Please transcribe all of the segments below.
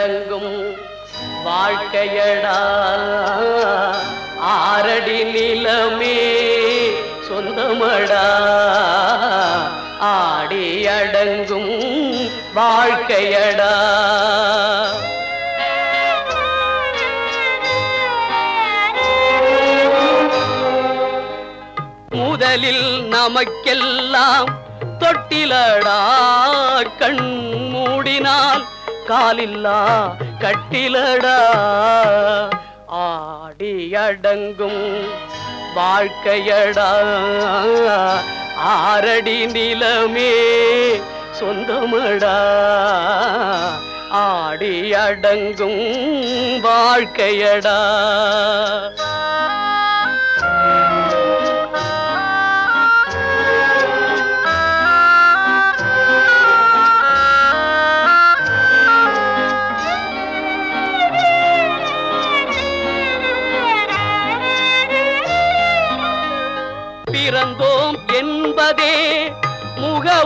அடங்கும் வாழ்க்கையடா ஆரடி நிலமே சொந்தமடா ஆடி அடங்கும் வாழ்க்கையடா முதலில் நமக்கெல்லாம் தொட்டிலடா கண் மூடினால் காலில்லா கட்டிலடா ஆடி அடங்கும் வாழ்க்கையடா ஆரடி நிலமே சொந்தமடா ஆடி அடங்கும் வாழ்க்கையடா பிறந்தோம் என்பதே முகவுரையாம்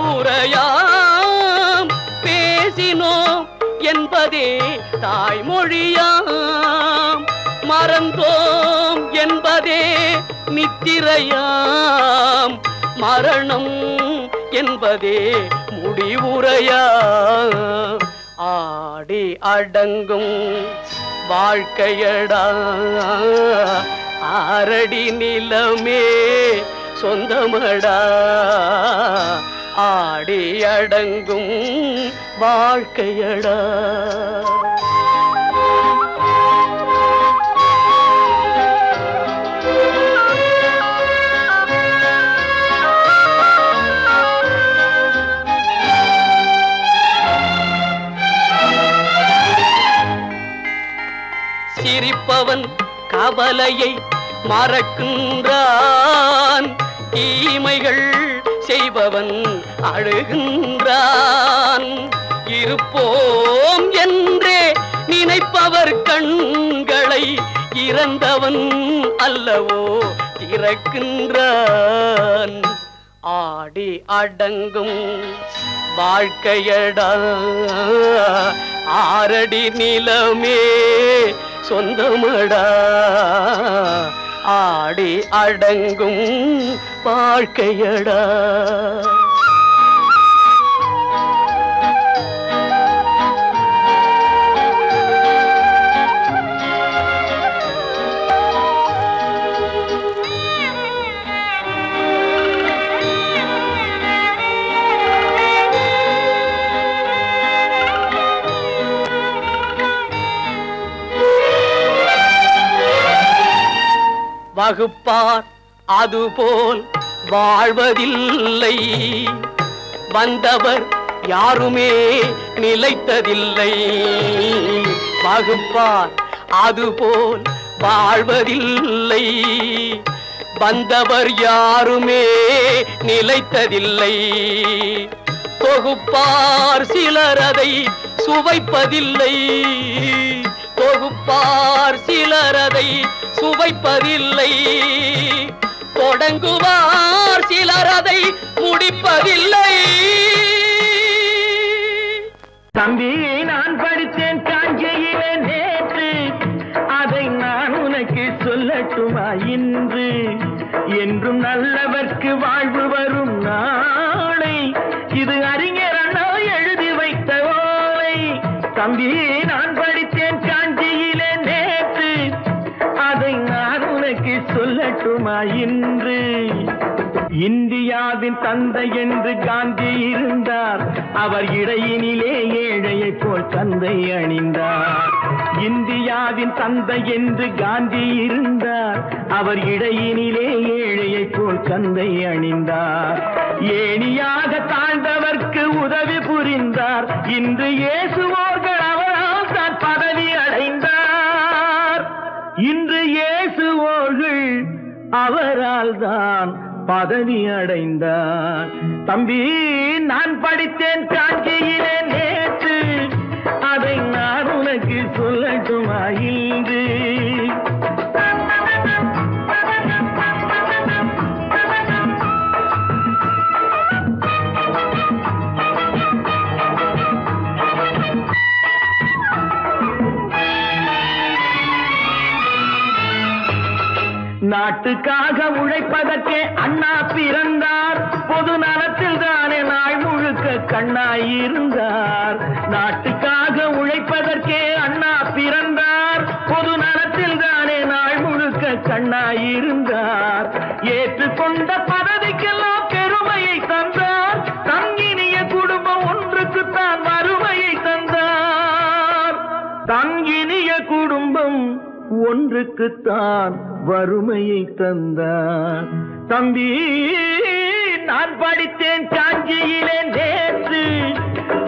பேசினோம் என்பதே தாய்மொழியாம் மறந்தோம் என்பதே நித்திரையாம் மரணம் என்பதே முடிவுரையாம் ஆடி அடங்கும் வாழ்க்கையடா ஆரடி நிலமே சொந்தமடா ஆடி அடங்கும் வாழ்க்கையடா சிரிப்பவன் கவலையை மறக்கின்றான் தீமைகள் செய்பவன் அழுகின்றான் இருப்போம் என்றே நினைப்பவர் கண்களை இறந்தவன் அல்லவோ திறக்கின்றான் ஆடி அடங்கும் வாழ்க்கையடா ஆரடி நிலமே சொந்தமடா ஆடி அடங்கும் வாழ்க்கையடா வகுப்பார் அதுபோல் வாழ்வதில்லை வந்தவர் யாருமே நிலைத்ததில்லை வகுப்பார் அதுபோல் வாழ்வதில்லை வந்தவர் யாருமே நிலைத்ததில்லை தொகுப்பார் சிலர் அதை சுவைப்பதில்லை தொகுப்பார் சிலர் அதை சுவைப்பதில்லை தொடங்குவார் சிலர் அதை முடிப்பதில்லை தம்பி நான் படித்தேன் காஞ்சியிலே நேற்று அதை நான் உனக்கு சொல்லட்டுமா இன்று என்றும் நல்லவர்க்கு வாழ்வு வரும் நாளை இது அறிஞர் அண்ணா எழுதி வைத்த ஓலை தம்பி நான் படித்தேன் காஞ்சியிலே நேற்று அதை நான் உனக்கு சொல்லட்டுமா இன்று இந்தியாவின் தந்தை என்று காந்தி இருந்தார் அவர் இடையினிலே ஏழையை போல் தந்தை அணிந்தார் இந்தியாவின் தந்தை என்று காந்தி இருந்தார் அவர் இடையினிலே ஏழையை போல் தந்தை அணிந்தார் ஏணியாக தாழ்ந்தவர்க்கு உதவி புரிந்தார் இன்று இயேசுவோர்கள் அவரால் தான் பதவி அடைந்தார் இன்று இயேசுவோர்கள் அவரால் தான் பதவி அடைந்தார் தம்பி நான் படித்தேன் காஞ்சியிலே நேற்று அதை நான் உனக்கு சொல்லட்டுமா இன்று நாட்டுக்காக உழைப்பதற்கே அண்ணா பிறந்தார். பொது நலத்தில் தானே நாள் முழுக்க கண்ணாயிருந்தார். நாட்டுக்காக உழைப்பதற்கே அண்ணா பிறந்தார். பொது நலத்தில் தானே நாள் முழுக்க கண்ணாயிருந்தார். ஏற்றுக்கொண்ட பதவிக்கெல்லாம் பெருமையை தந்தார். தங்கினிய குடும்பம் ஒன்றுக்குத்தான் வறுமையை தந்தார். தங்கினிய குடும்பம் ஒன்றுக்குத்தான் வறுமையை தந்தார். தம்பி, நான் படித்தேன் காஞ்சியிலே நேற்று,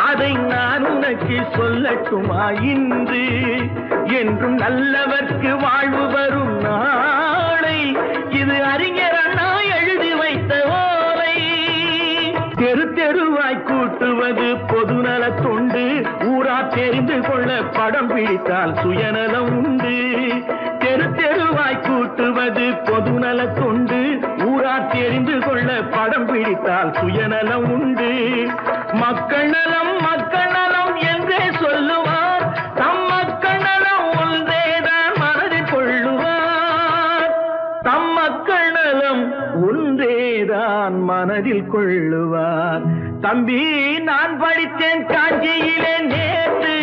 அதை நான் உனக்கு சொல்லட்டுமா இன்று? என்றும் நல்லவர்க்கு வாழ்வு வரும் நாளை, இது அறிஞர் அண்ணா எழுதி வைத்த ஓலை. தெரு தெருவாய் கூட்டுவது பொதுநல தொண்டு, ஊரா தெரிந்து கொள்ள படம் பிடித்தால் சுயநலம் உண்டு. தெரு தெருவாய் கூட்டுவது பொதுநல தொண்டு, ஊரா தெரிந்து கொள்ள படம் பிடித்தால் சுயநலம் உண்டு. மக்கள் நலம் மக்கள் நலம் என்றே சொல்லுவார், தம் மக்கள் நலம் ஒன்றேதான் மனதில் கொள்ளுவார். தம் மக்கள் நலம் ஒன்றேதான் மனதில் கொள்ளுவார். தம்பி, நான் படித்தேன் காஞ்சியிலே நேற்று,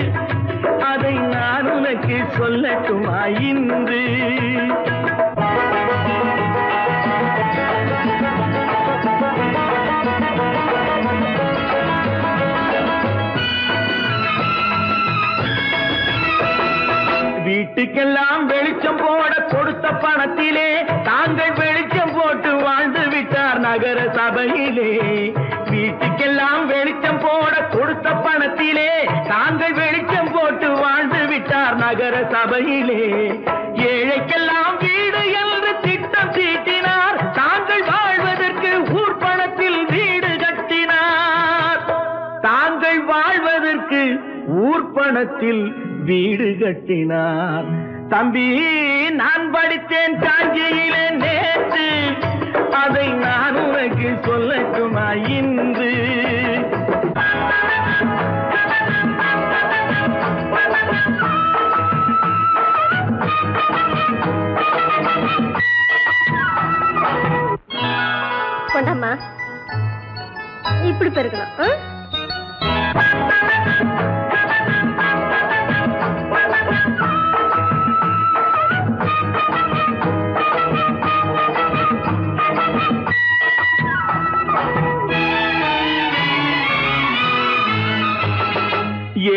அதை நான் உனக்கு சொல்லட்டுமா இன்று? வீட்டுக்கெல்லாம் வெளிச்சம் போட கொடுத்த பணத்திலே தாங்கள் வெளிச்சம் போட்டு வாழ்ந்து விட்டார் நகர சபையிலே. வீட்டுக்கெல்லாம் வெளிச்சம் போட கொடுத்த பணத்திலே தாங்கள் வெளிச்சம் போட்டு வாழ்ந்து விட்டார் நகர சபையிலே. ஏழைக்கெல்லாம் வீடு என்று திட்டம் தீட்டினார். தாங்கள் வாழ்வதற்கு ஊர் பணத்தில் வீடு கட்டினார். தாங்கள் வாழ்வதற்கு ஊர் பணத்தில் வீடு கட்டினார். தம்பி, நான் படித்தேன் காஞ்சியிலே நேற்று, அதை நான் உனக்கு சொல்லட்டுமா இன்று? கொண்டாம்மா, இப்படி பெருக்கணும்.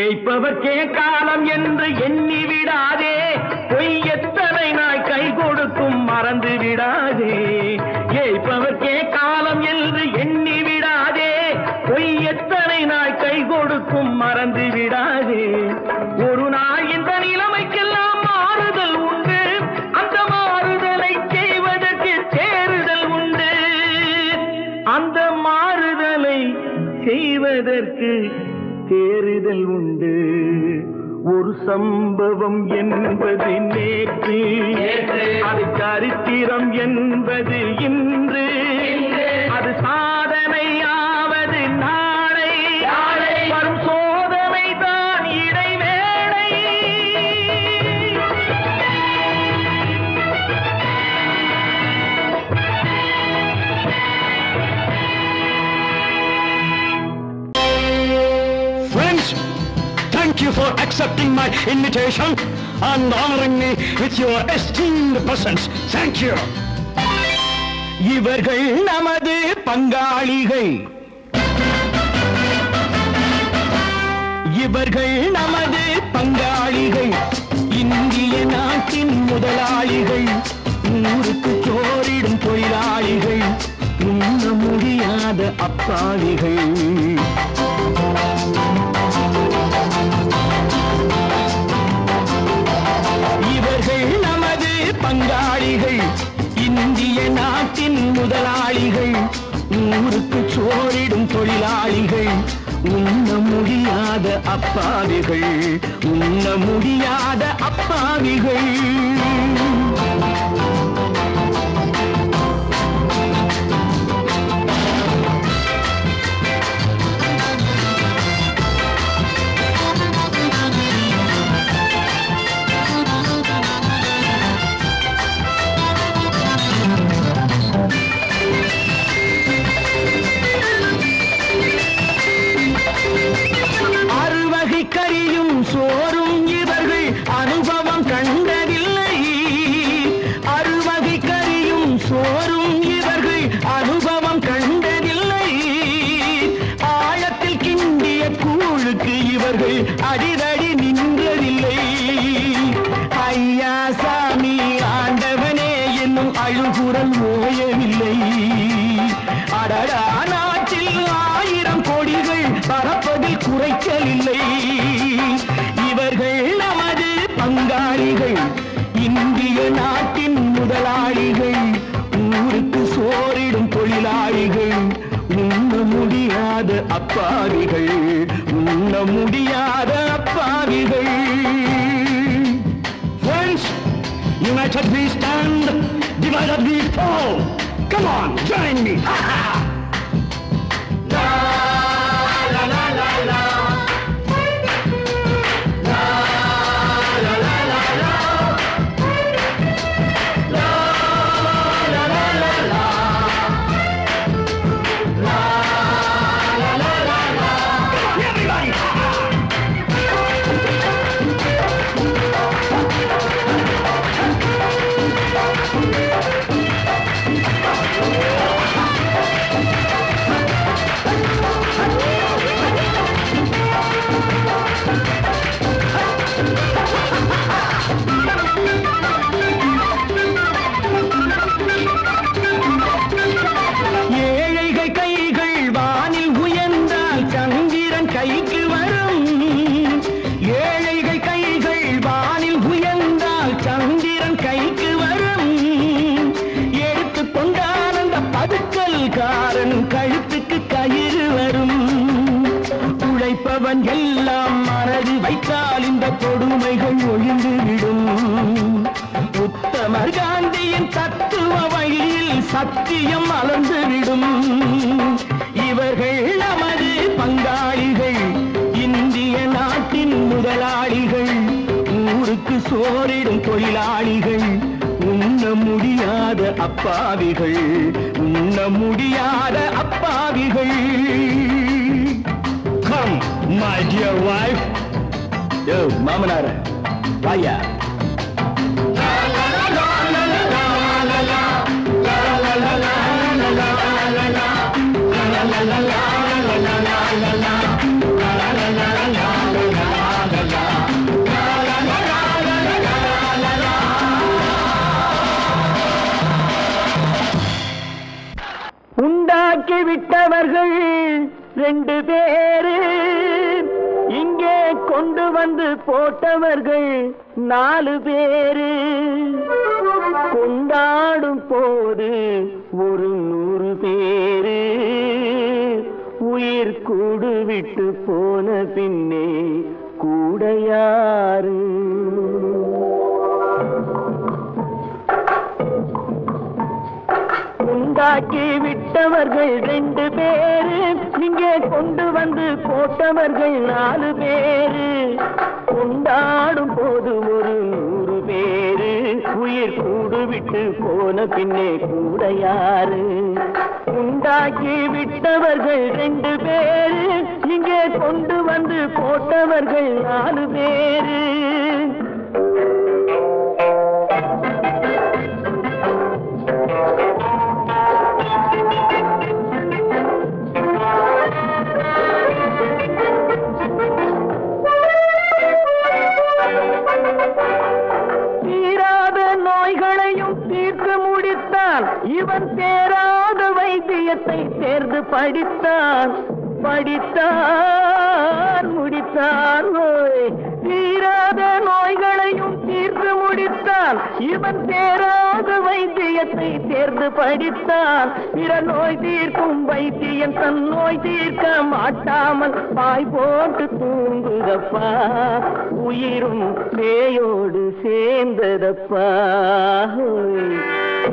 ஏய்ப்பவர்க்கே காலம் என்று எண்ணி விடாதே, பொய் எத்தனை நாள் கை கொடுக்கும் மறந்து விடாதே. ஏய்ப்பவர்க்கே காலம் என்று எண்ணி விடாதே, பொய் எத்தனை நாள் கை கொடுக்கும் மறந்து விடாதே. ஒரு நாள் இந்த நிலைமைக்கெல்லாம் மாறுதல் உண்டு, அந்த மாறுதலை செய்வதற்கு தேறுதல் உண்டு. அந்த மாறுதலை செய்வதற்கு தேறுதல் உண்டு. ஒரு சம்பவம் என்பது நேற்று, அது சரித்திரம் என்பது இன்று, அது சாதனையாவது நாளை, வரும் சோதனை தான் இடைவேளை. Thank you for accepting my invitation and honoring me with your esteemed presence. Thank you. இவர்கள் நமது பங்காளிகள், இவர்கள் நமது பங்காளிகள், இந்திய நாட்டின் முதலாளிகள், ஊருக்கு சோறிடும் தொழிலாளிகள், உண்ண முடியாத அப்பாவிகள். இவர்கள் நமது பங்காளிகள், இந்திய நாட்டின் முதலாளிகள், ஊருக்கு சோறிடும் தொழிலாளிகள், உண்ண முடியாத அப்பாவிகள், உண்ண முடியாத அப்பாவிகள். அழுகுரல் ஓயவில்லை. அடடா, நாட்டில் 1000 கோடிகள் பறப்பதில் குறைச்சலில்லை. இவர்கள் நமது பங்காளிகள், இந்திய நாட்டின் முதலாளிகள், ஊருக்கு சோறிடும் தொழிலாளிகள், உண்ண முடியாத அப்பாவிகள், உண்ண முடியாத அப்பாவிகள். Friends, united we stand, divided we fall. Come on, join me. La la la la la. La la la la la. La la la la la. La la la la la. Everybody. ஏழைகள் கைகள் வானில் உயர்ந்தால் சந்திரன் கைக்கு வரும். ஏழைகள் கைகள் வானில் உயர்ந்தால் சந்திரன் கைக்கு வரும். எடுத்துக்கொண்டால் அந்த பதுக்கல்காரன் கழுத்துக்கு கயிறு வரும். உழைப்பவன் எல்லாம் மனது வைத்தால் இந்த கொடுமைகள் ஒழிந்துவிடும். உத்தமர் காந்தியின் தத்துவ வழியில் சத்தியம் மலர்ந்துவிடும். இவர்கள் நமது பங்காளிகள், இந்திய நாட்டின் முதலாளிகள், ஊருக்கு சோறிடும் தொழிலாளிகள், உண்ண முடியாத அப்பாவிகள், உண்ண முடியாத அப்பாவிகள். Come, my dear wife. யோ மாமனார வாயா. உண்டாக்கி விட்டவர்கள் 2 பேரு, இங்கே கொண்டு வந்து போட்டவர்கள் 4 பேரு. கொண்டாடும் போது ஒரு 100 பேரு, உயிர் கூடு விட்டு போன பின்னே கூட யாரு? உண்டாக்கி விட்டவர்கள் 2 பேரு, இங்கே கொண்டு வந்து போட்டவர்கள் 4 பேரு. கொண்டாடும் போது ஒரு 100 பேரு, உயிர் கூடு விட்டு போன பின்னே கூட யாரு? உண்டாக்கி விட்டவர்கள் 2 பேரு, இங்கே கொண்டு வந்து போட்டவர்கள் 4 பேரு. தீராத நோய்களையும் தீர்த்து முடித்தான் இவன், தேராத வைத்தியத்தை தேர்ந்து படித்தான். முடித்தான். தீராத நோய்களையும் தீர்த்து முடித்தான் இவன், தேராத வைத்தியத்தை தேர்ந்து படித்தான். பிற நோய் தீர்க்கும் வைத்தியன் தன் நோய் தீர்க்க மாட்டாமல் பாய் போட்டு தூங்குதப்பா, உயிரும் பேயோடு சேர்ந்ததப்பா.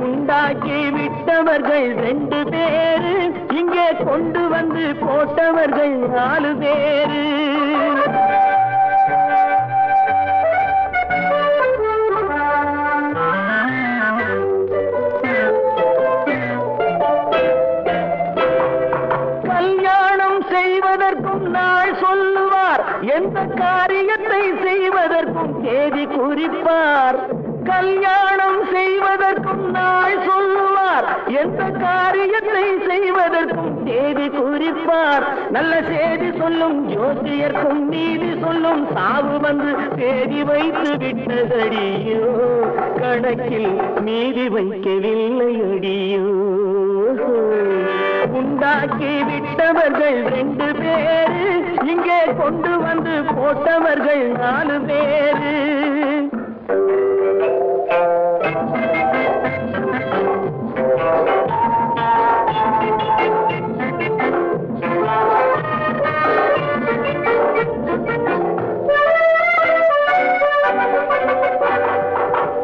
உண்டாக்கி விட்டவர்கள் 2 பேரு, இங்கே கொண்டு வந்து போட்டவர்கள் 4 பேரு. கல்யாணம் செய்வதற்கும் நாள் சொல்லுவார், எந்த காரியத்தை செய்வதற்கும் தேதி குறிப்பார். கல்யாணம் செய்வதற்கும் நாள் சொல்லுவார், எந்த காரியத்தை செய்வதற்கும் தேதி குறிப்பார். நல்ல செய்தி சொல்லும் ஜோதியர்க்கும் நீதி சொல்லும் சாவு வந்து தேதி வைத்து விட்டதடியோ, கணக்கில் மீதி வைக்கவில்லை அடியோ. உண்டாக்கி விட்டவர்கள் 2 பேரு, இங்கே கொண்டு வந்து போட்டவர்கள் 4 பேரு.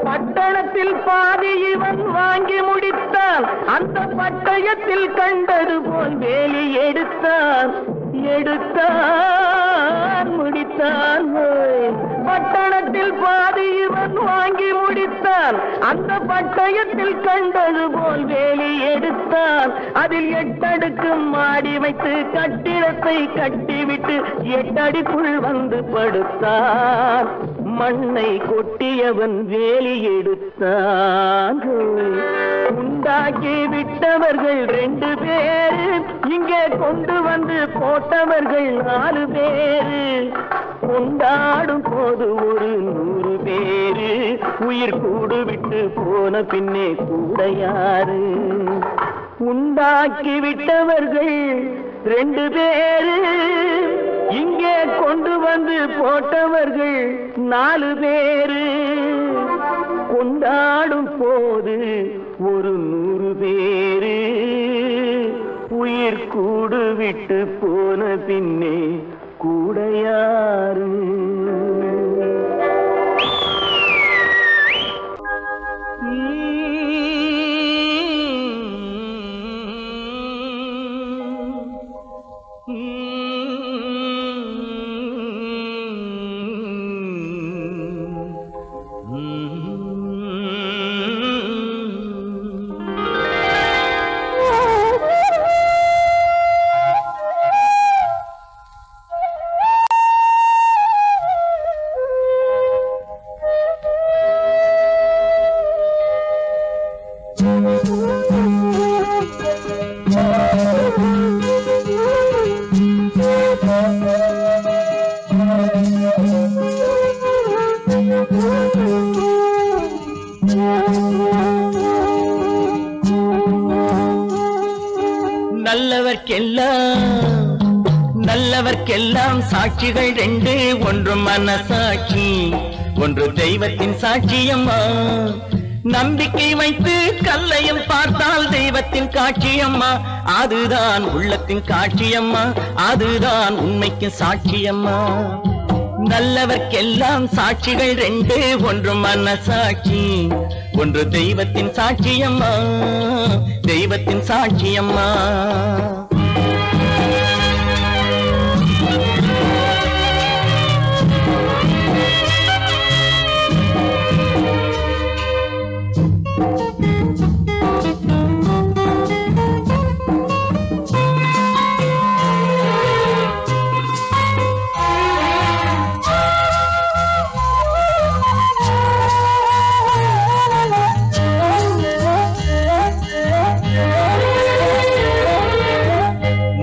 பட்டணத்தில் பாதி இவன் வாங்கி முடித்தான், அந்த பட்டயத்தில் கண்டது போல் வேலி எடுத்தான் முடித்தான். பட்டணத்தில் பாதி இவன் வாங்கி முடித்தான், அந்த பட்டயத்தில் கண்டது போல் வேலி எடுத்தான். அதில் 8 அடுக்கு மாடி வைத்து கட்டிடத்தை கட்டிவிட்டு 8 அடிக்குள் வந்து படுத்தான். மண்ணை கொட்டியவன் வேலி எடுத்தான். உண்டாக்கி விட்டவர்கள் 2 பேரு, இங்கே கொண்டு வந்து போட்டவர்கள் 4 பேரு. கொண்டாடும் போது ஒரு 100 பேரு, உயிர் கூடு விட்டு போன பின்னே கூட யாரு? உண்டாக்கி விட்டவர்கள் 2 பேரு, இங்கே கொண்டு வந்து போட்டவர்கள் 4 பேரு. கொண்டாடும் போது ஒரு 100 பேரு, உயிர் கூடு விட்டு போன பின்னே கூட யாரு? நல்லவர்க்கெல்லாம் சாட்சிகள் 2, ஒன்று மனசாட்சி, ஒன்று தெய்வத்தின் சாட்சியம்மா. நம்பிக்கை வைத்து கல்லையும் பார்த்தால் தெய்வத்தின் காட்சியம்மா. அதுதான் உள்ளத்தின் காட்சியம்மா, அதுதான் உண்மைக்கு சாட்சியம்மா. நல்லவர்க்கெல்லாம் சாட்சிகள் 2, ஒன்று மனசாட்சி, ஒன்று தெய்வத்தின் சாட்சியம்மா, தெய்வத்தின் சாட்சியம்மா.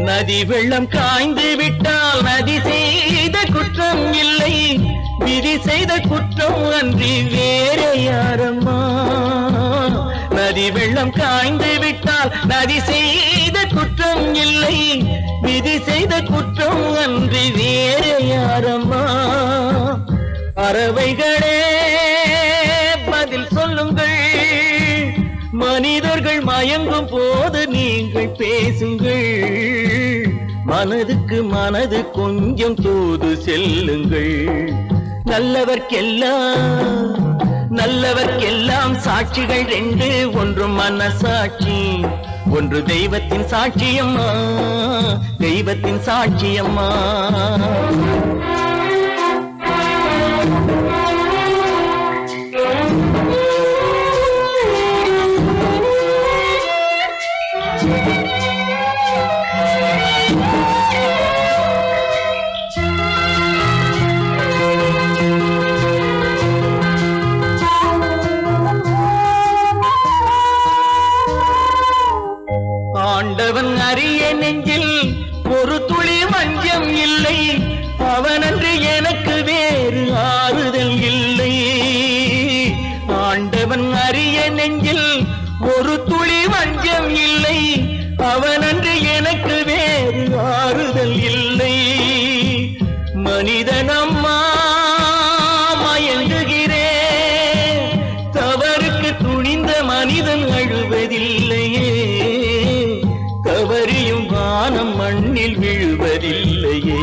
நதி வெள்ளம் காய்ந்து விட்டால் நதி செய்த குற்றம் இல்லை, விதி செய்த குற்றம் அன்றி வேறு யாரம்மா. நதி வெள்ளம் காய்ந்து விட்டால் நதி செய்த குற்றம் இல்லை, விதி செய்த குற்றம் அன்றி வேறு யாரம்மா. பறவைகளே பதில் சொல்லுங்கள், மனிதர்கள் மயங்கும் போது நீங்கள் பேசுங்கள். மனதுக்கு மனது கொஞ்சம் தூது செல்லுங்கள். நல்லவர்க்கெல்லாம் சாட்சிகள் 2, ஒன்று மனசாட்சி, ஒன்று தெய்வத்தின் சாட்சியம்மா, தெய்வத்தின் சாட்சியம்மா. ஒரு துளி வஞ்சம் இல்லை, அவனன்று எனக்கு வேறு ஆறுதல் இல்லை. ஆண்டவன் அறிய நெஞ்சில் ஒரு துளி வஞ்சம் இல்லை, அவனன்று எனக்கு வேறு ஆறுதல் இல்லை. மனிதனம்மா மயங்குகிறேன், தவறுக்கு துணிந்த மனிதன் அழுவதில்லையே, தவறியும் வானம் மண்ணில் விழுவதில்லையே.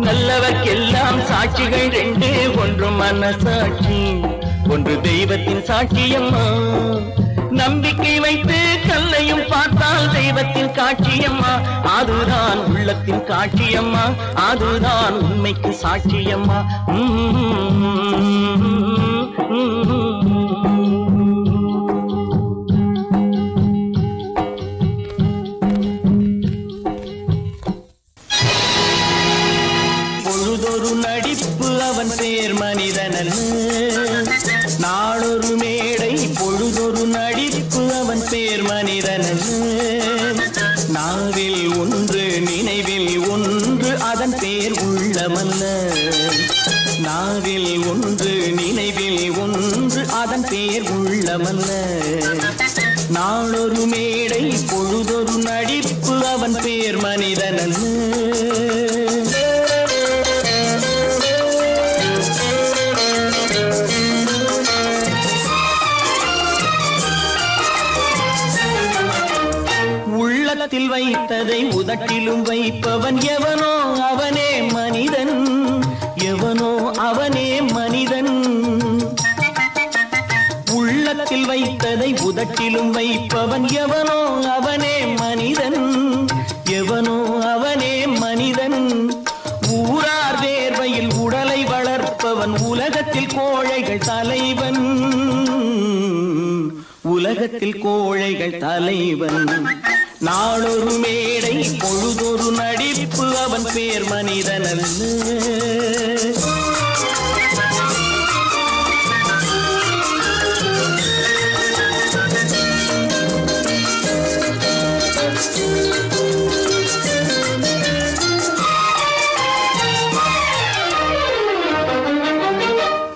நல்லவர்க்கெல்லாம் சாட்சிகள் ரெண்டு, ஒன்று மனசாட்சி, ஒன்று தெய்வத்தின் சாட்சியம்மா. நம்பிக்கை வைத்து கல்லையும் பார்த்தால் தெய்வத்தின் காட்சியம்மா. அதுதான் உள்ளத்தின் காட்சியம்மா, அதுதான் உண்மைக்கு சாட்சியம்மா. பொழுதொரு நடிப்பு அவன் பேர் மனிதனல்ல, நாளொரு மேடை பொழுதொரு நடிப்பு அவன் பேர் மனிதனல்ல. நாவில் ஒன்று நினைவில் ஒன்று அதன் பேர் உள்ளமல்ல, நாவில் ஒன்று நினைவில் ஒன்று அதன் பேர் உள்ளமல்ல. நாளொரு மேடை பொழுதொரு நடிப்பு அவன் பேர் மனிதனல்ல. உள்ளத்தில் வைத்ததை உதட்டிலும் வைப்பவன் எவனோ அவனே மனிதன், எவனோ அவனே மனிதன். உள்ளத்தில் வைத்ததை உதட்டிலும் வைப்பவன் எவனோ அவனே மனிதன், எவனோ அவனே மனிதன். ஊரார் வேர்வையில் உடலை வளர்ப்பவன் உலகத்தில் கோழைகள் தலைவன், உலகத்தில் கோழைகள் தலைவன். நாளொரு மேடை பொழுதொரு நடிப்பு அவன் பேர் மனிதனல்ல.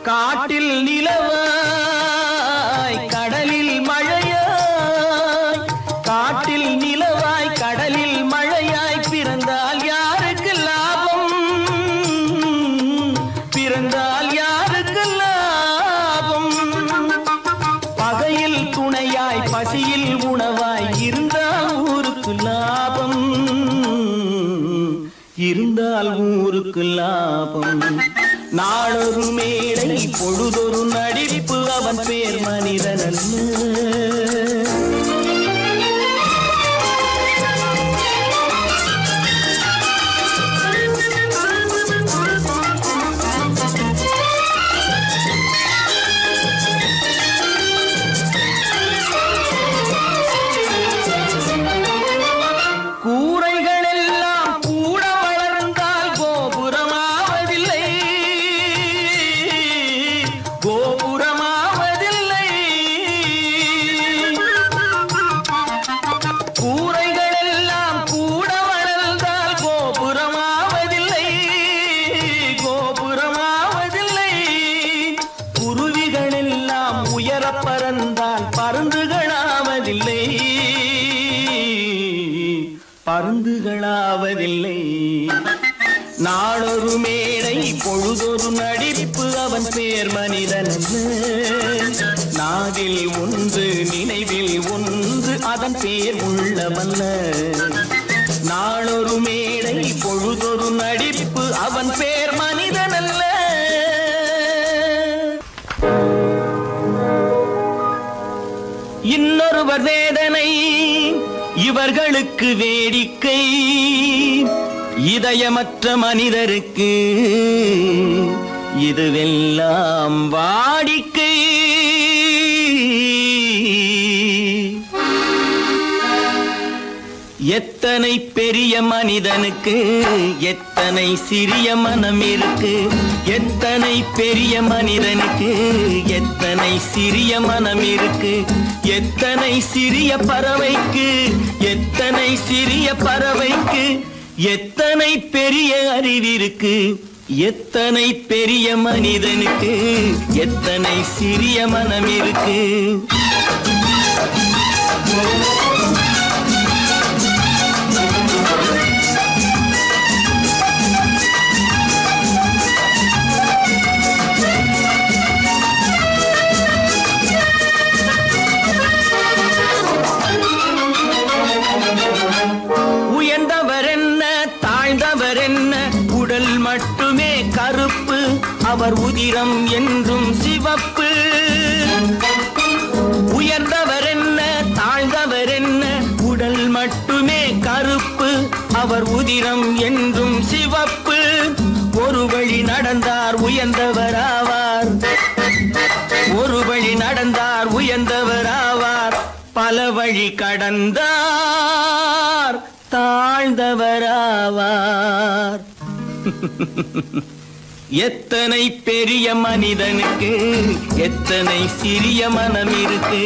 காட்டில் நிலவாய் கடலில் மழையாய், காட்டில் நிலவாய் கடலில் மழையாய் பிறந்தால் யாருக்கு லாபம், பிறந்தால் யாருக்கு லாபம். பகையில் துணையாய் பசியில் உணவாய் இருந்தால் ஊருக்கு லாபம், இருந்தால் ஊருக்கு லாபம். நாளொரு மேடை பொழுதொரு நடிப்பு அவன் பேர் மனிதனல்ல. பருந்துகளாவதில்லை. நாளொரு மேடை பொழுதொரு நடிப்பு அவன் பேர் மனிதனல்ல. நாவில் ஒன்று நினைவில் ஒன்று அதன் பேர் உள்ளமல்ல. நாளொரு மேடை பொழுதொரு நடிப்பு அவன் பேர் மனிதனல்ல. இன்னொருவர் வேதனை இவர்களுக்கு வேடிக்கை, இதயமற்ற மனிதருக்கு இதுவெல்லாம் வாடிக்கை. எத்தனை பெரிய மனிதனுக்கு எத்தனை சிறிய மனம் இருக்கு, எத்தனை பெரிய மனிதனுக்கு எத்தனை எத்தனை சிறிய மனம் இருக்கு, எத்தனை சிறிய பறவைக்கு, எத்தனை சிறிய பறவைக்கு எத்தனை பெரிய அறிவிருக்கு, எத்தனை பெரிய மனிதனுக்கு எத்தனை சிறிய மனம் இருக்கு. உயர்ந்தவர் என்ன தாழ்ந்தவர் என்ன, உடல் மட்டுமே கருப்பு, அவர் உதிரம் என்றும் சிவப்பு. உயர்ந்தவர் என்ன தாழ்ந்தவர் என்ன, உடல் மட்டுமே கருப்பு, அவர் உதிரம் என்றும் சிவப்பு. ஒரு வழி நடந்தார் உயர்ந்தவராவார், ஒரு வழி நடந்தார் உயர்ந்தவராவார், பல வழி கடந்தார் தாழ்ந்தவராவார். எத்தனை பெரிய மனிதனுக்கு எத்தனை சிறிய மனம் இருக்கு.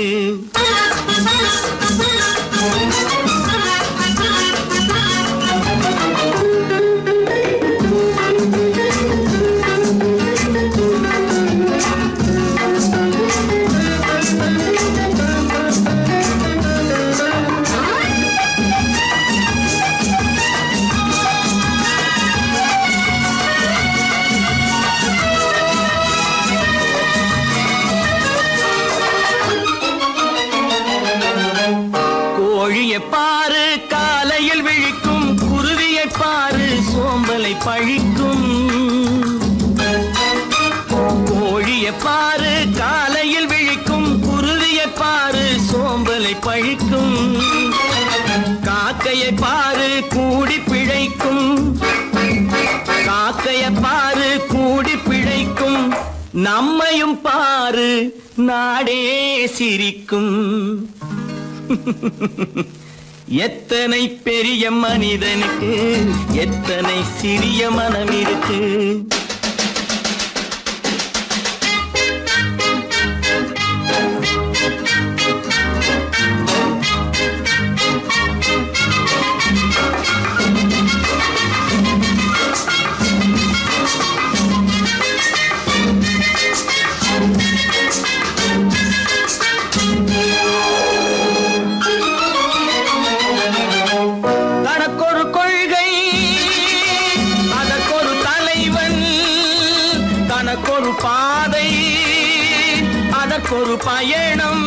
கோழியை பாரு காலையில் விழிக்கும், குருவியை பாரு சோம்பலை பழிக்கும். கோழியை பாரு காலையில் விழிக்கும், குருவியை பாரு சோம்பலை பழிக்கும். காக்கையை பாரு கூடி பிழைக்கும், காக்கையை பாரு கூடி பிழைக்கும். நம்மையும் பாரு நாடே சிரிக்கும். எத்தனை பெரிய மனிதனுக்கு எத்தனை சிறிய மனம் இருக்கு. தனக்கொரு கொள்கை அதற்கொரு தலைவன், தனக்கொரு பாதை அதற்கொரு பயணம்.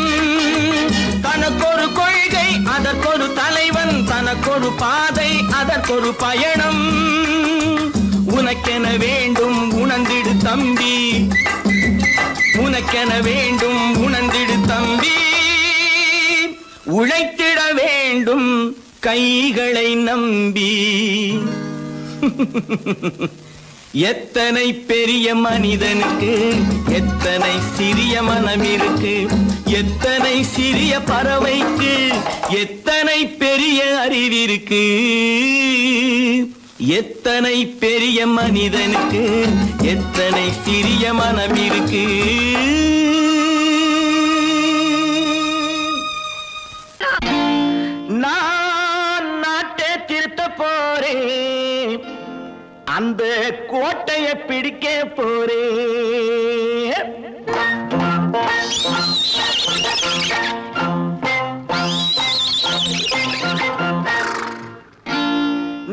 தனக்கொரு கொள்கை அதற்கொரு தலைவன், தனக்கொரு பாதை அதற்கொரு பயணம். உனக்கென வேண்டும் உணர்ந்திடு தம்பி, உனக்கென வேண்டும் உணர்ந்திடு தம்பி. உழைத்திட வேண்டும் கைகளை நம்பி. எத்தனை பெரிய மனிதனுக்கு எத்தனை சிறிய மனம் இருக்கு, எத்தனை சிறிய பறவைக்கு எத்தனை பெரிய அறிவிருக்கு. எத்தனை பெரிய மனிதனுக்கு எத்தனை சிறிய மனம் இருக்கு. நான் நாட்டை திருத்த போறேன், அந்த கோட்டையை பிடிக்க போறேன்.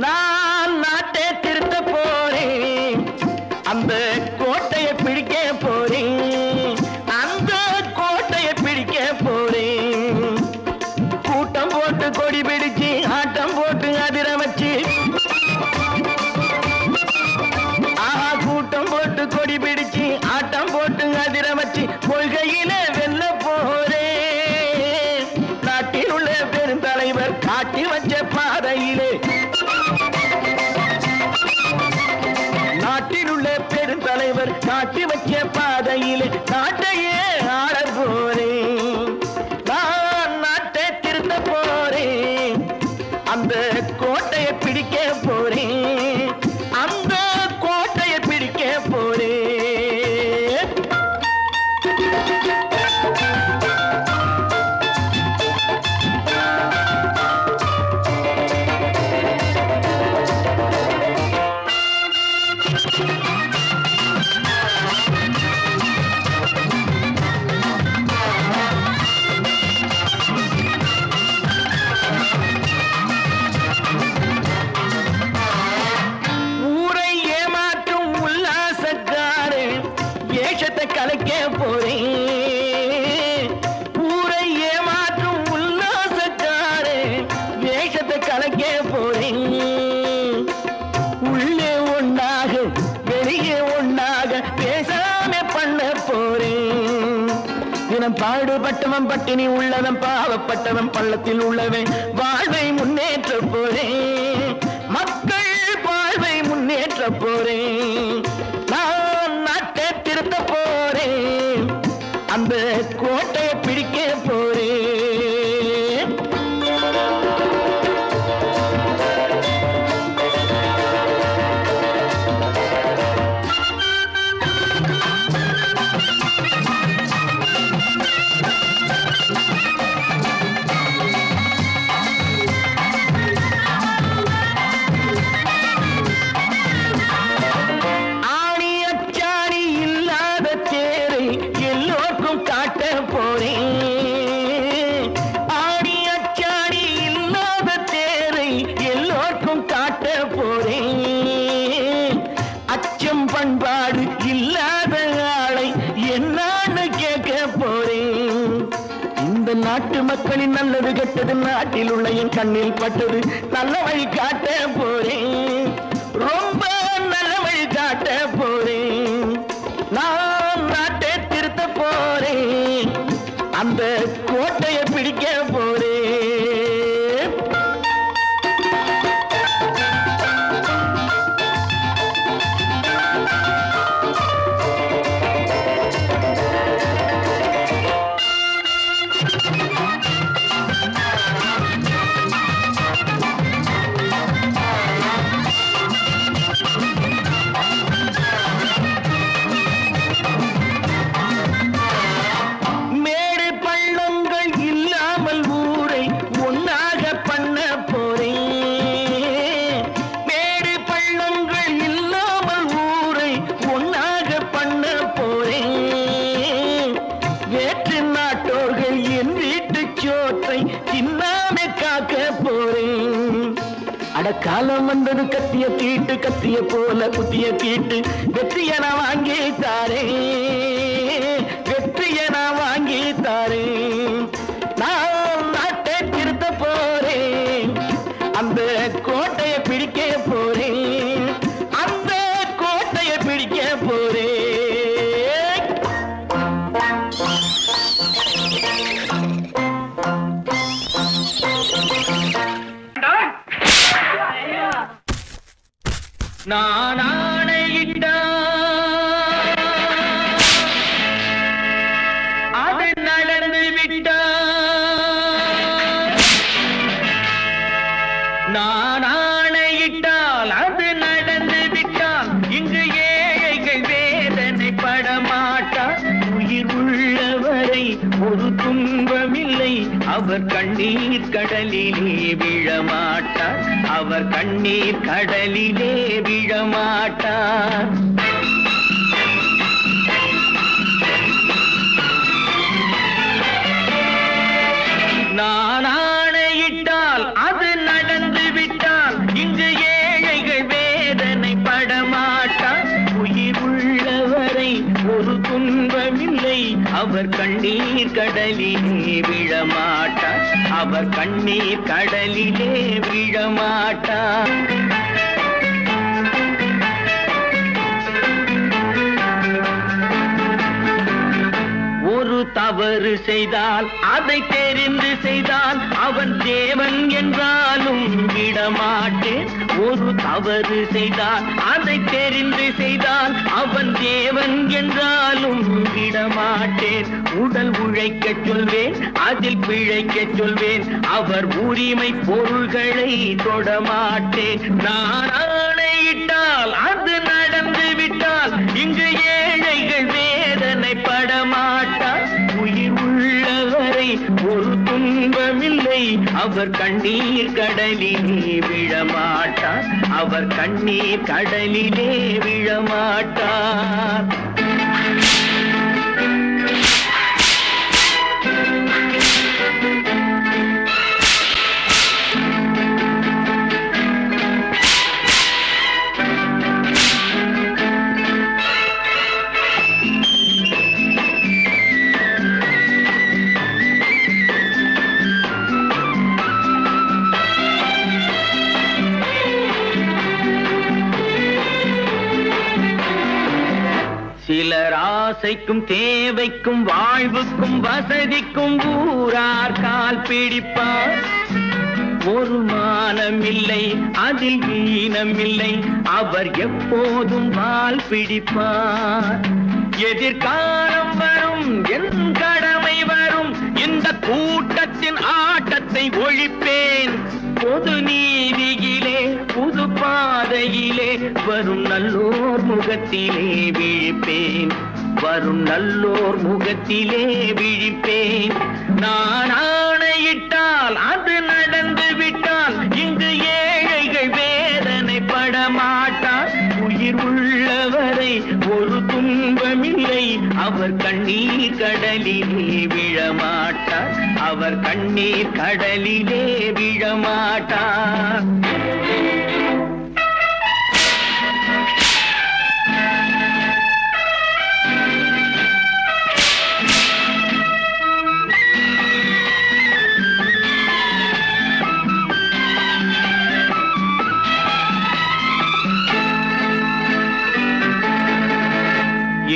நான் நாட்டை திருத்த போறேன், அந்த கோட்டையை பிடிக்க போறேன், அந்த கோட்டையை பிடிக்க போறேன். கூட்டம் போட்டு கொடி பிடிச்சு ஆட்டம் போட்டு அதிர வச்சு, கூட்டம் போட்டு கொடி பிடிச்சு ஆட்டம் போட்டு அதிர வச்சு கொள்கையில வெல்ல போறேன். நாட்டில் உள்ள பெருந்தலைவர் காட்டி வச்ச பாதையிலே, நாட்டில் உள்ள பெருந்தலைவர் காட்டி வச்ச பாதையிலே நாட்டையே ஆள போறேன். நான் நாட்டை திருத்த போறேன், அந்த கோட்டையை பிடிக்க போறேன், அந்த கோட்டையை பிடிக்க போறேன். போறேன். ஊரை ஏமாற்றும் உல்லாசக்காரே வேஷத்தை கலக்க போறேன். உள்ளே ஒண்ணாக வெளியே ஒண்ணாக பேசாம பண்ண போறேன். தினம் பாடுபட்டவன் பட்டினி உள்ளவன் பாவப்பட்டவன் பள்ளத்தில் உள்ளவன் வாழ்வை முன்னேற்ற போறேன். மக்கள் வாழ்வை முன்னேற்ற போறேன். நான் நாட்டை திருத்த போறேன். அந்த கோட்டையை பிடிக்க போறேன். பண்பாடு இல்லாத ஆளை என்னான்னு கேட்க போறேன். இந்த நாட்டு மக்களின் நல்லது கெட்டது நாட்டில் உள்ள என் கண்ணில் பட்டது நல்ல வழி காட்ட போறேன். ரொம்ப நல்ல வழி காட்ட போறேன். நான் நாட்டை திருத்த போறேன். அந்த கோட்டையை பிடிக்க போறேன். காலம் வந்தது கத்திய தீட்டு கத்திய போல குத்திய தீட்டு வெற்றிய நான் வாங்கி தாரேன். வெற்றிய நான் வாங்கி தாரேன். நான் நாட்டை திருத்த போறேன். அந்த கோட்டையை பிடிக்க போறேன். அந்த கோட்டையை பிடிக்க போறேன். நான் ஆணையிட்டால் அது நடந்து விட்டால். நான் ஆணையிட்டால் அது நடந்து விட்டால். இங்கு ஏழைகள் வேதனை படமாட்டார். உயிர் உள்ளவரை ஒரு துன்பமில்லை. அவர் கண்ணீர் கடலிலே விழமாட்டார். அவர் கண்ணீர் கடலிலே விழமாட்டார். நான் ஆணையிட்டால் அது நடந்து விட்டால். இங்கு ஏழைகள் வேதனை படமாட்டார். உயிர் உள்ளவரை ஒரு துன்பமில்லை. அவர் கண்ணீர் கடலிலே விழமாட்டார். அவர் கண்ணீர் கடலிலே விழமாட்டார். ஒரு தவறு செய்தால் அதை தெரிந்து செய்தால் அவன் தேவன் என்றாலும் விடமாட்டேன். ஒரு தவறு செய்தால் அதை தெரிந்து செய்தால் அவன் தேவன் என்றாலும் விடமாட்டேன். உடல் உழைக்க சொல்வேன், அதில் பிழைக்க சொல்வேன். அவர் உரிமை பொருள்களை தொடமாட்டேன். நான் ஆணையிட்டால் அது நடந்து விட்டால். இங்கு ஏழைகள் வேதனை படமாட்டார். உயிர் உள்ளவரை ஒரு துன்பமில்லை. அவர் கண்ணீர் கடலிலே விழமாட்டார். அவர் கண்ணீர் கடலிலே விழமாட்டார். ஆசைக்கும் தேவைக்கும் வாழ்வுக்கும் வசதிக்கும் ஊரார் கால் பிடிப்பார். ஒரு மானமில்லை அதில் ஈனமில்லை, அவர் எப்போதும் வால் பிடிப்பார். எதிர்காலம் வரும் என் கடமை வரும், இந்த கூட்டத்தின் ஆட்டத்தை ஒழிப்பேன். பொது நீதியிலே புது பாதையிலே வரும் நல்லோர் முகத்திலே விழிப்பேன். வரும் நல்லோர் முகத்திலே விழிப்பேன். நான் ஆணையிட்டால் அது நடந்து விட்டால் இங்கு ஏழைகள் வேதனைப்பட மாட்டார். உயிர் உள்ளவரை ஒரு துன்பமில்லை, அவர் கண்ணீர் கடலிலே விழமாட்டார். அவர் கண்ணீர் கடலிலே விழமாட்டார்.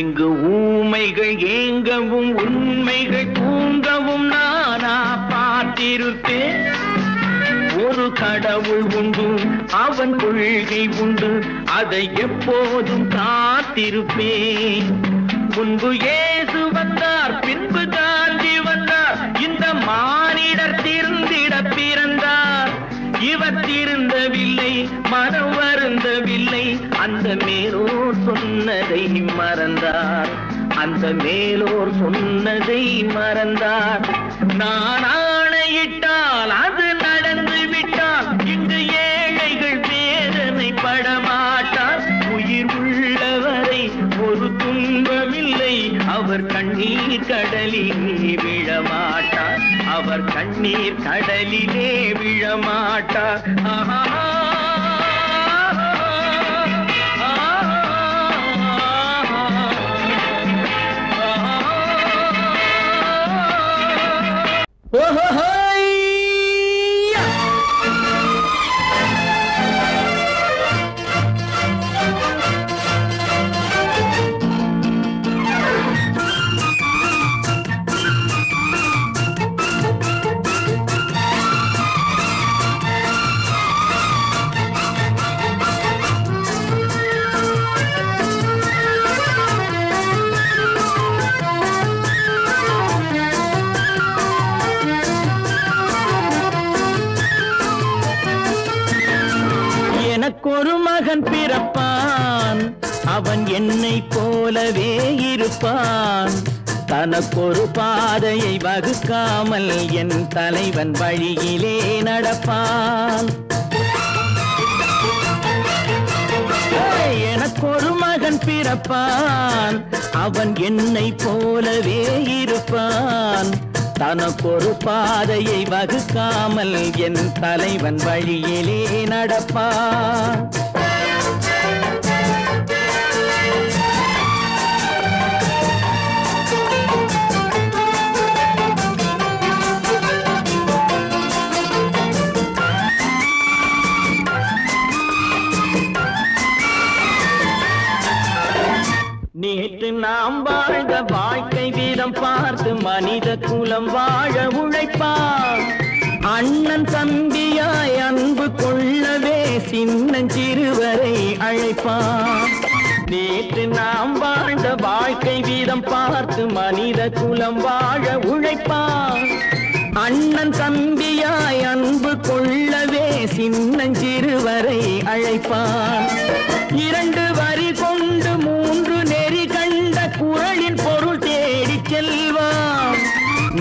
இங்கு ஊமைகள் ஏங்கவும் உண்மைகள் தூங்கவும் நானா பார்த்திருப்பேன். ஒரு கடவுள் உண்டு, அவன் கொள்கை உண்டு, அதை எப்போதும் காத்திருப்பேன். முன்பு இயேசு வந்தார், பின்பு காந்தி வந்தார், இந்த மானிடர் திருந்திட பிறந்தார். இவர் திருந்தவில்லை, மனம் வருந்தவில்லை, அந்த மேலோர் சொன்னதை மறந்தார். அந்த மேலோர் சொன்னதை மறந்தார். நான் ஆணையிட்டால் அது நடந்து விட்டால் இங்கு ஏழைகள் வேதனைப்பட மாட்டார். உயிர் உள்ளவரை ஒரு துன்பமில்லை, அவர் கண்ணீர் கடலிலே விழமாட்டார். அவர் கண்ணீர் கடலிலே விழமாட்டார். ஆஹா. எனக்கொரு மகன் பிறப்பான், அவன் என்னை போலவே இருப்பான். தனக்கொரு பாதையை வகுக்காமல் என் தலைவன் வழியிலே நடப்பான். எனக்கொரு மகன் பிறப்பான், அவன் என்னை போலவே இருப்பான். தனக்கொரு பாதையை வகுக்காமல் என் தலைவன் வழியிலே நடப்பான். நேற்று நாம் வாழ்ந்த வாழ்க்கை வீதம் பார்த்து மனித குலம் வாழ உழைப்பான். அண்ணன் தம்பியாய் அன்பு கொள்ளவே சின்னஞ்சிறுவரை அழைப்பான். நேற்று நாம் வாழ்ந்த வாழ்க்கை வீதம் பார்த்து மனித குலம் வாழ உழைப்பான். அண்ணன் தம்பியாய் அன்பு கொள்ளவே சின்னஞ்சிறுவரை அழைப்பான். இரண்டு வரி கொண்டு மூன்று நெறி கண்ட குறளின் பொருள் தேடி செல்வான்.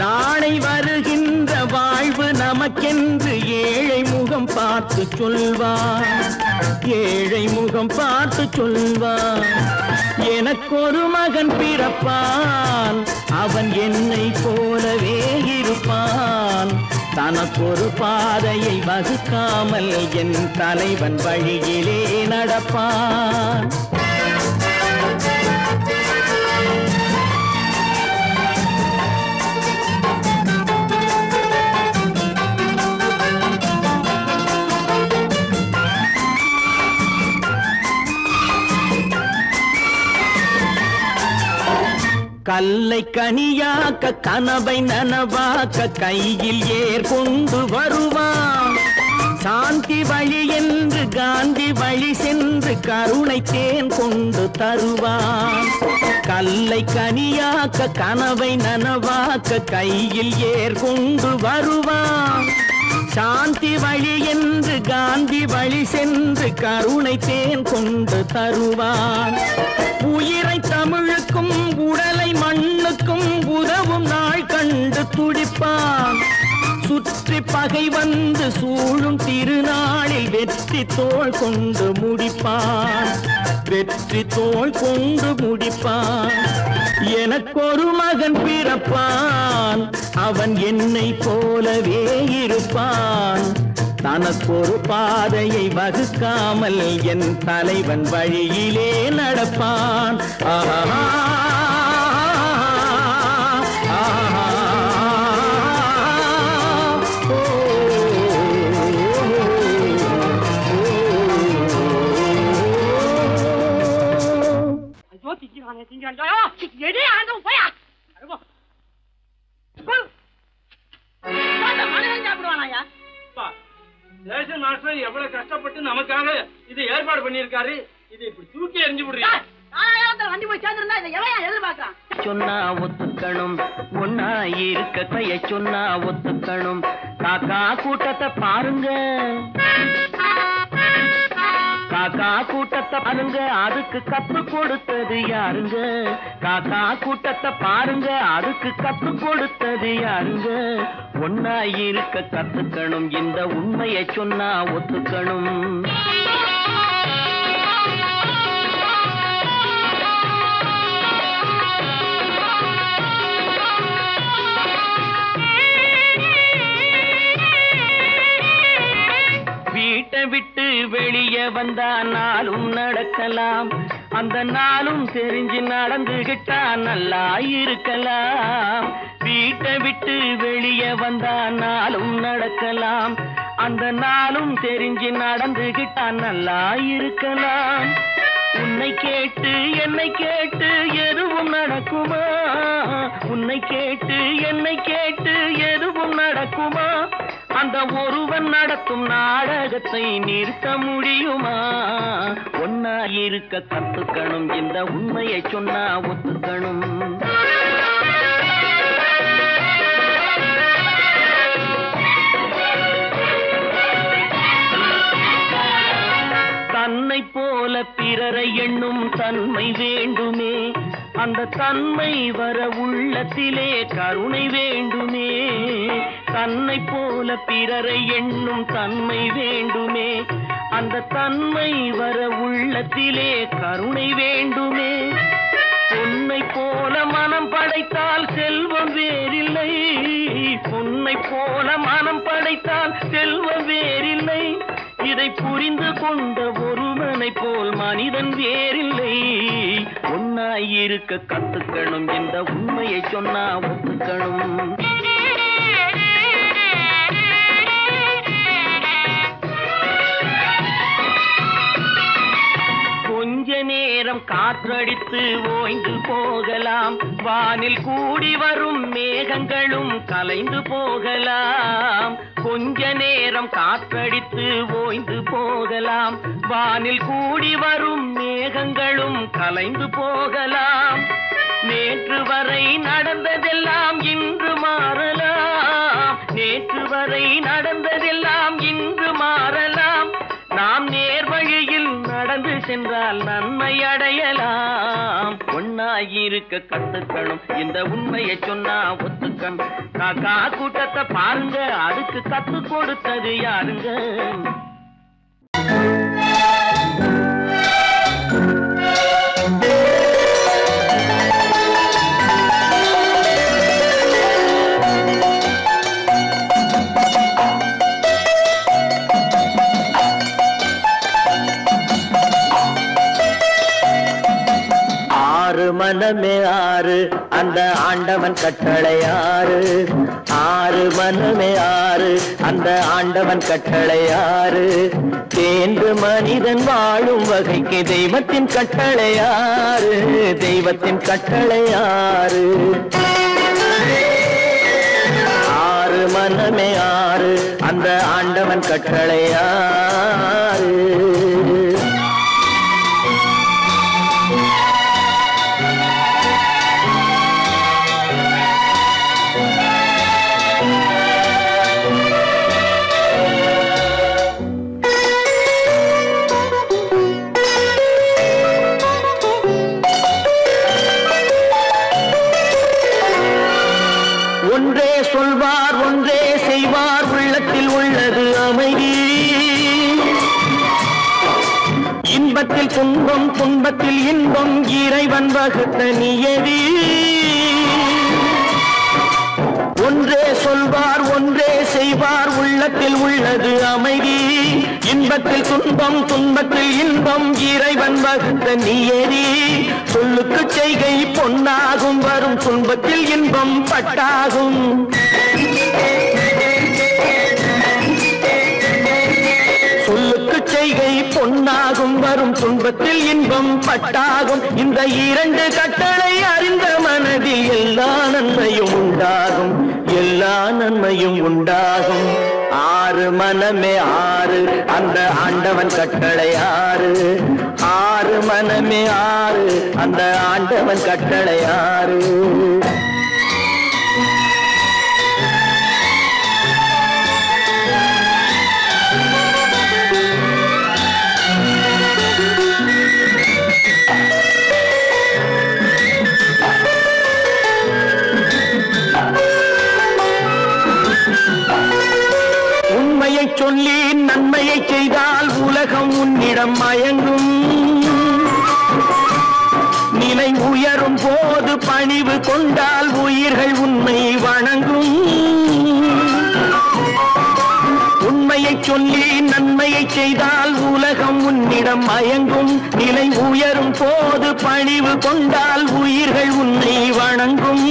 நாளை வருகின்ற வாழ்வு நமக்கென்று ஏழை முகம் பார்த்து சொல்வான். ஏழை முகம் பார்த்து சொல்வான். எனக்கொரு மகன் பிறப்பான், அவன் என்னை போலவே இருப்பான். தனக்கொரு பாதையை வகுக்காமல் என் தலைவன் வழியிலே நடப்பான். கல்லை கனியாக்க கனவை நனவாக்க கையில் ஏர் கொண்டு வருவான். சாந்தி வழி என்று காந்தி வழி சென்று கருணை தேன் கொண்டு தருவான். கல்லை கனியாக்க கனவை நனவாக்க கையில் ஏர் கொண்டு வருவான். சாந்தி வழி என்று காந்தி வழி சென்று கருணை தேன் கொண்டு தருவான். உயிரை தமிழுக்கும் உடலை மண்ணுக்கும் உதவும் நாள் கண்டு துடிப்பான். சுற்றி பகை வந்து சூழும் திருநாளில் வெற்றி தோள் கொண்டு முடிப்பான். வெற்றி தோள் கொண்டு முடிப்பான். எனக்கொரு மகன் பிறப்பான், அவன் என்னை போலவே இருப்பான். தனக்கொரு பாதையை வகுக்காமல் என் தலைவன் வழியிலே நடப்பான். ஆஹா எவ்வளவு கஷ்டப்பட்டு நமக்காக இது ஏற்பாடு பண்ணிருக்காரு. இது இப்படி தூக்கி எறிஞ்சு விடுறீங்க. வண்டி போய் சேர்ந்திருந்தா இதை எவன் எதிர்பார்க்கலாம்? சொன்னா ஒத்துக்கணும், ஒன்னா இருக்க கைய சொன்னா ஒத்துக்கணும். காக்கா கூட்டத்தை பாருங்க, காக்கா கூட்டத்தை பாருங்க, அதுக்கு கத்து கொடுத்தது யாருங்க? காக்கா கூட்டத்தை பாருங்க, அதுக்கு கத்து கொடுத்தது யாருங்க? ஒன்னா இருக்க கத்துக்கணும், இந்த உண்மையை சொன்னா ஒத்துக்கணும். வீட்டை விட்டு வெளியே வந்தா நாளும் நடக்கலாம், அந்த நாளும் தெரிஞ்சு நடந்துகிட்டா நல்லா இருக்கலாம். வீட்டை விட்டு வெளியே வந்தா நாளும் நடக்கலாம், அந்த நாளும் தெரிஞ்சு நடந்துகிட்டா நல்லா இருக்கலாம். உன்னை கேட்டு என்னை கேட்டு எதுவும் நடக்குமா? உன்னை கேட்டு என்னை கேட்டு எதுவும் நடக்குமா? அந்த ஒருவன் நடத்தும் நாடகத்தை நிறுத்த முடியுமா? ஒன்னா இருக்க கத்துக்கணும், இந்த உண்மையை சொன்னா ஒத்துக்கணும். தன்னை போல பிறரை எண்ணும் தன்மை வேண்டுமே, அந்த தன்மை வர உள்ளத்திலே கருணை வேண்டுமே. தன்னை போல பிறரை எண்ணும் தன்மை வேண்டுமே, அந்த தன்மை வர உள்ளத்திலே கருணை வேண்டுமே. பொன்னை போல மனம் படைத்தால் செல்வம் வேறில்லை, பொன்னை போல மனம் படைத்தால் செல்வம் வேறில்லை. இதை புரிந்து கொண்ட ஒருவனை போல் மனிதன் வேறில்லை. ஒன்னாயிருக்க கத்துக்கணும், இந்த உண்மையை சொன்னா ஒத்துக்கணும். கொஞ்ச நேரம் காற்றடித்து ஓய்ந்து போகலாம், வானில் கூடி வரும் மேகங்களும் கலைந்து போகலாம். கொஞ்ச நேரம் காற்றடித்து ஓய்ந்து போகலாம், வானில் கூடி வரும் மேகங்களும் கலைந்து போகலாம். நேற்று வரை நடந்ததெல்லாம் இன்று மாறலாம், நேற்று வரை நடந்ததெல்லாம் இன்று மாறலாம். நாம் நேர்வழியில் நடந்து சென்றால் நன்மை அடையலாம். ஒன்னாயிருக்க கத்துக்கணும், இந்த உண்மையை சொன்னா ஒத்துக்கணும். காக்கா கூட்டத்தை பாருங்க, அதுக்கு கத்து கொடுத்தது யாருங்க? மனமே ஆறு, அந்த ஆண்டவன் கட்டளை ஆறு. ஆறு மனமே ஆறு, அந்த ஆண்டவன் கட்டளை ஆறு. தேர்ந்து மனிதன் வாழும் வகைக்கு தெய்வத்தின் கட்டளை ஆறு. தெய்வத்தின் கட்டளை ஆறு. ஆறு மனமே ஆறு, அந்த ஆண்டவன் கட்டளை ஆறு. ஒன்றே சொல்வார் ஒன்றே செய்வார், உள்ளத்தில் உள்ளது அமைதி. இன்பத்தில் துன்பம் துன்பத்தில் இன்பம், இறைவன் வகுத்த நியதி. ஒன்றே சொல்வார் ஒன்றே செய்வார், உள்ளத்தில் உள்ளது அமைதி. இன்பத்தில் துன்பம் துன்பத்தில் இன்பம், இறைவன் வகுத்த நியதி. சொல்லுக்கு செய்கை பொன்னாகும், வரும் துன்பத்தில் இன்பம் பட்டாகும். சொல்லுக்கு செய்கை பொன்னாகும், வரும் துன்பத்தில் இன்பம் பட்டாகும். இந்த இரண்டு கட்டளை அறிந்த மனதில் எல்லா நன்மையும் உண்டாகும். எல்லா நன்மையும் உண்டாகும். ஆறு மனமே ஆறு, அந்த ஆண்டவன் கட்டளை ஆறு. ஆறு மனமே ஆறு, அந்த ஆண்டவன் கட்டளை ஆறு. உண்மையை சொல்லி நன்மையை செய்தால் உலகம் உன்னிடம் மயங்கும். நிலை உயரும் போது பணிவு கொண்டால் உயிர்கள் உன்னை வணங்கும். உண்மையை சொல்லி நன்மையை செய்தால் உலகம் உன்னிடம் மயங்கும். நிலை உயரும் போது பணிவு கொண்டால் உயிர்கள் உன்னை வணங்கும்.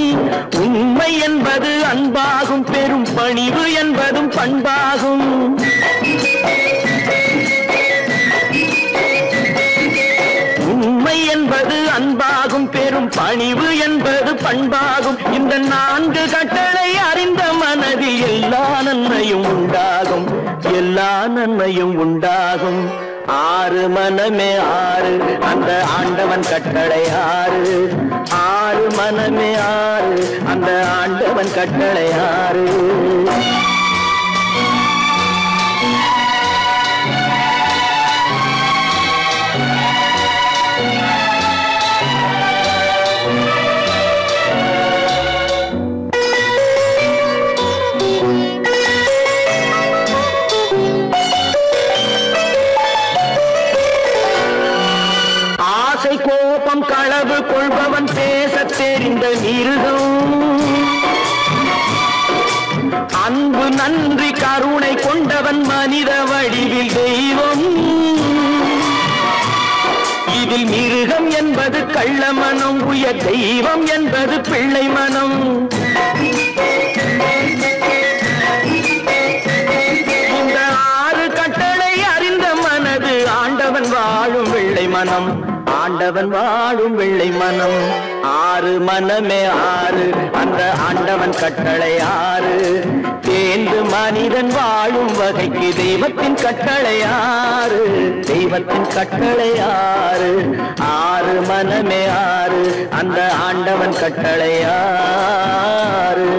உண்மை என்பது அன்பாகும், பெரும் பணிவு என்பதும் பண்பாகும். உண்மை என்பது அன்பாகும், பெரும் பணிவு என்பது பண்பாகும். இந்த நான்கு கட்டளை அறிந்த மனதில் எல்லா நன்மையும் உண்டாகும். எல்லா நன்மையும் உண்டாகும். ஆறு மனமே ஆறு, அந்த ஆண்டவன் கட்டளை ஆறு. ஆறு மனமே ஆறு, அந்த ஆண்டவன் கட்டளை ஆறு. கோபம் களவு கொள்பவன் பேச தெரிந்த மிருகம். அன்பு நன்றி கருணை கொண்டவன் மனித வடிவில் தெய்வம். இதில் மிருகம் என்பது கள்ள மனம், உயர் தெய்வம் என்பது பிள்ளை மனம். இந்த ஆறு கட்டளை அறிந்த மனது ஆண்டவன் வாழும் வெள்ளை மனம். ஆண்டவன் வாழும் வெள்ளை மனம். ஆறு மனமே ஆறு, அந்த ஆண்டவன் கட்டளை ஆறு. தேர்ந்து மனிதன் வாழும் வகைக்கு தெய்வத்தின் கட்டளை ஆறு. தெய்வத்தின் கட்டளை ஆறு. ஆறு மனமே ஆறு, அந்த ஆண்டவன் கட்டளை ஆறு.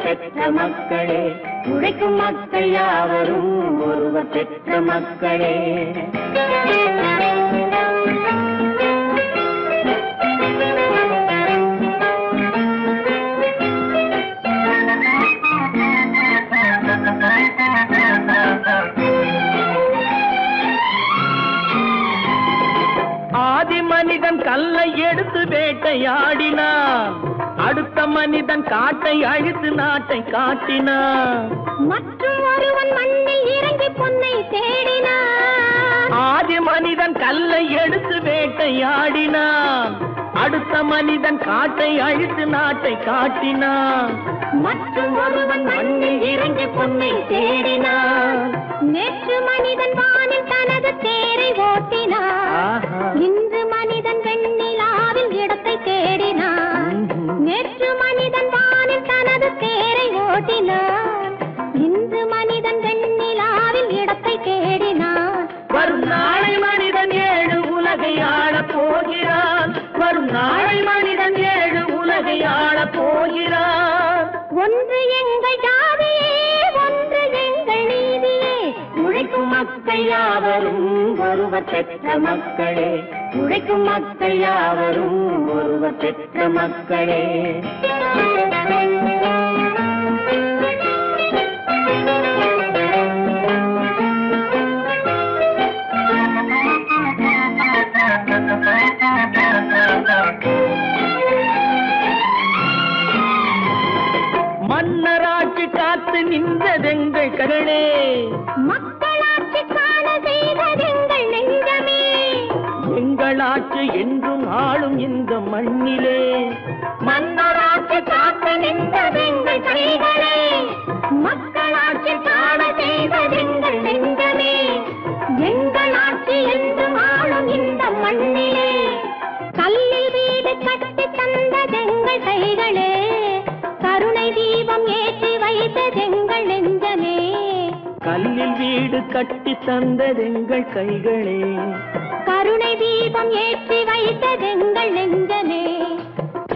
பெற்ற மக்களே, உழைக்கும் மக்கள் யாவரும் ஒருவர் பெற்ற மக்களே. ஆதி மனிதன் கல்லை எடுத்து வேட்டையாடினான், அடுத்த மனிதன் காட்டை அழித்து நாட்டை காட்டினான். மற்றும் ஒருவன் மண்ணில் இறங்கி பொன்னை தேடினான். ஆதி மனிதன் கல்லை எடுத்து வேட்டையாடினான், அடுத்த மனிதன் காட்டை அழித்து நாட்டை காட்டினான். மற்றும் ஒருவன் மண்ணில் இறங்கி பொன்னை தேடினான். நேற்று மனிதன் வானில் தனது தேரை ஓட்டினான், இன்று மனிதன் வெண்ணிலாவில் இடத்தை தேடினான். நேற்று மனிதன் வானில் தனது தேரை ஓட்டினான், இன்று மனிதன் வெண்ணிலாவில் இடத்தை தேடினான். வரும் நாளை மனிதன் 7 உலகை ஆளப் போகிறான், வரும் நாளை மனிதன் 7 உலகை ஆளப் போகிறான். ஒன்று எங்கள் ஜாதியே, ஒன்று எங்கள் நீதியே, உழைக்கும் மக்கள் யாவரும் ஒருவர் பெற்ற மக்களே, உழைக்கும் மக்கள் யாவரும் ஒருவர் பெற்ற மக்களே. மன்னராட்சி காத்து நின்றதெங்கள் கரணே, மக்களாட்சி காண செய்ததெங்கள் நெஞ்சமே, எங்களாட்சி என்றும் ஆளும் இந்த மண்ணிலே. மன்னராட்சி காத்து நின்றதெங்கள் கைகளே, மக்களாட்சி காண செய்ததெங்கள் நெஞ்சமே, எங்களாட்சி என்றும் ஆளும் இந்த மண்ணிலே. கல்லில் வீடு கட்டி தந்ததெங்கள் கைகளே, கருணை தீபம் ஏற்றி வைத்ததெங்கள் நெஞ்சமே. கல்லில் வீடு கட்டி தந்ததெங்கள் கைகளே, கருணை தீபம் ஏற்றி வைத்ததெங்கள் நெஞ்சமே.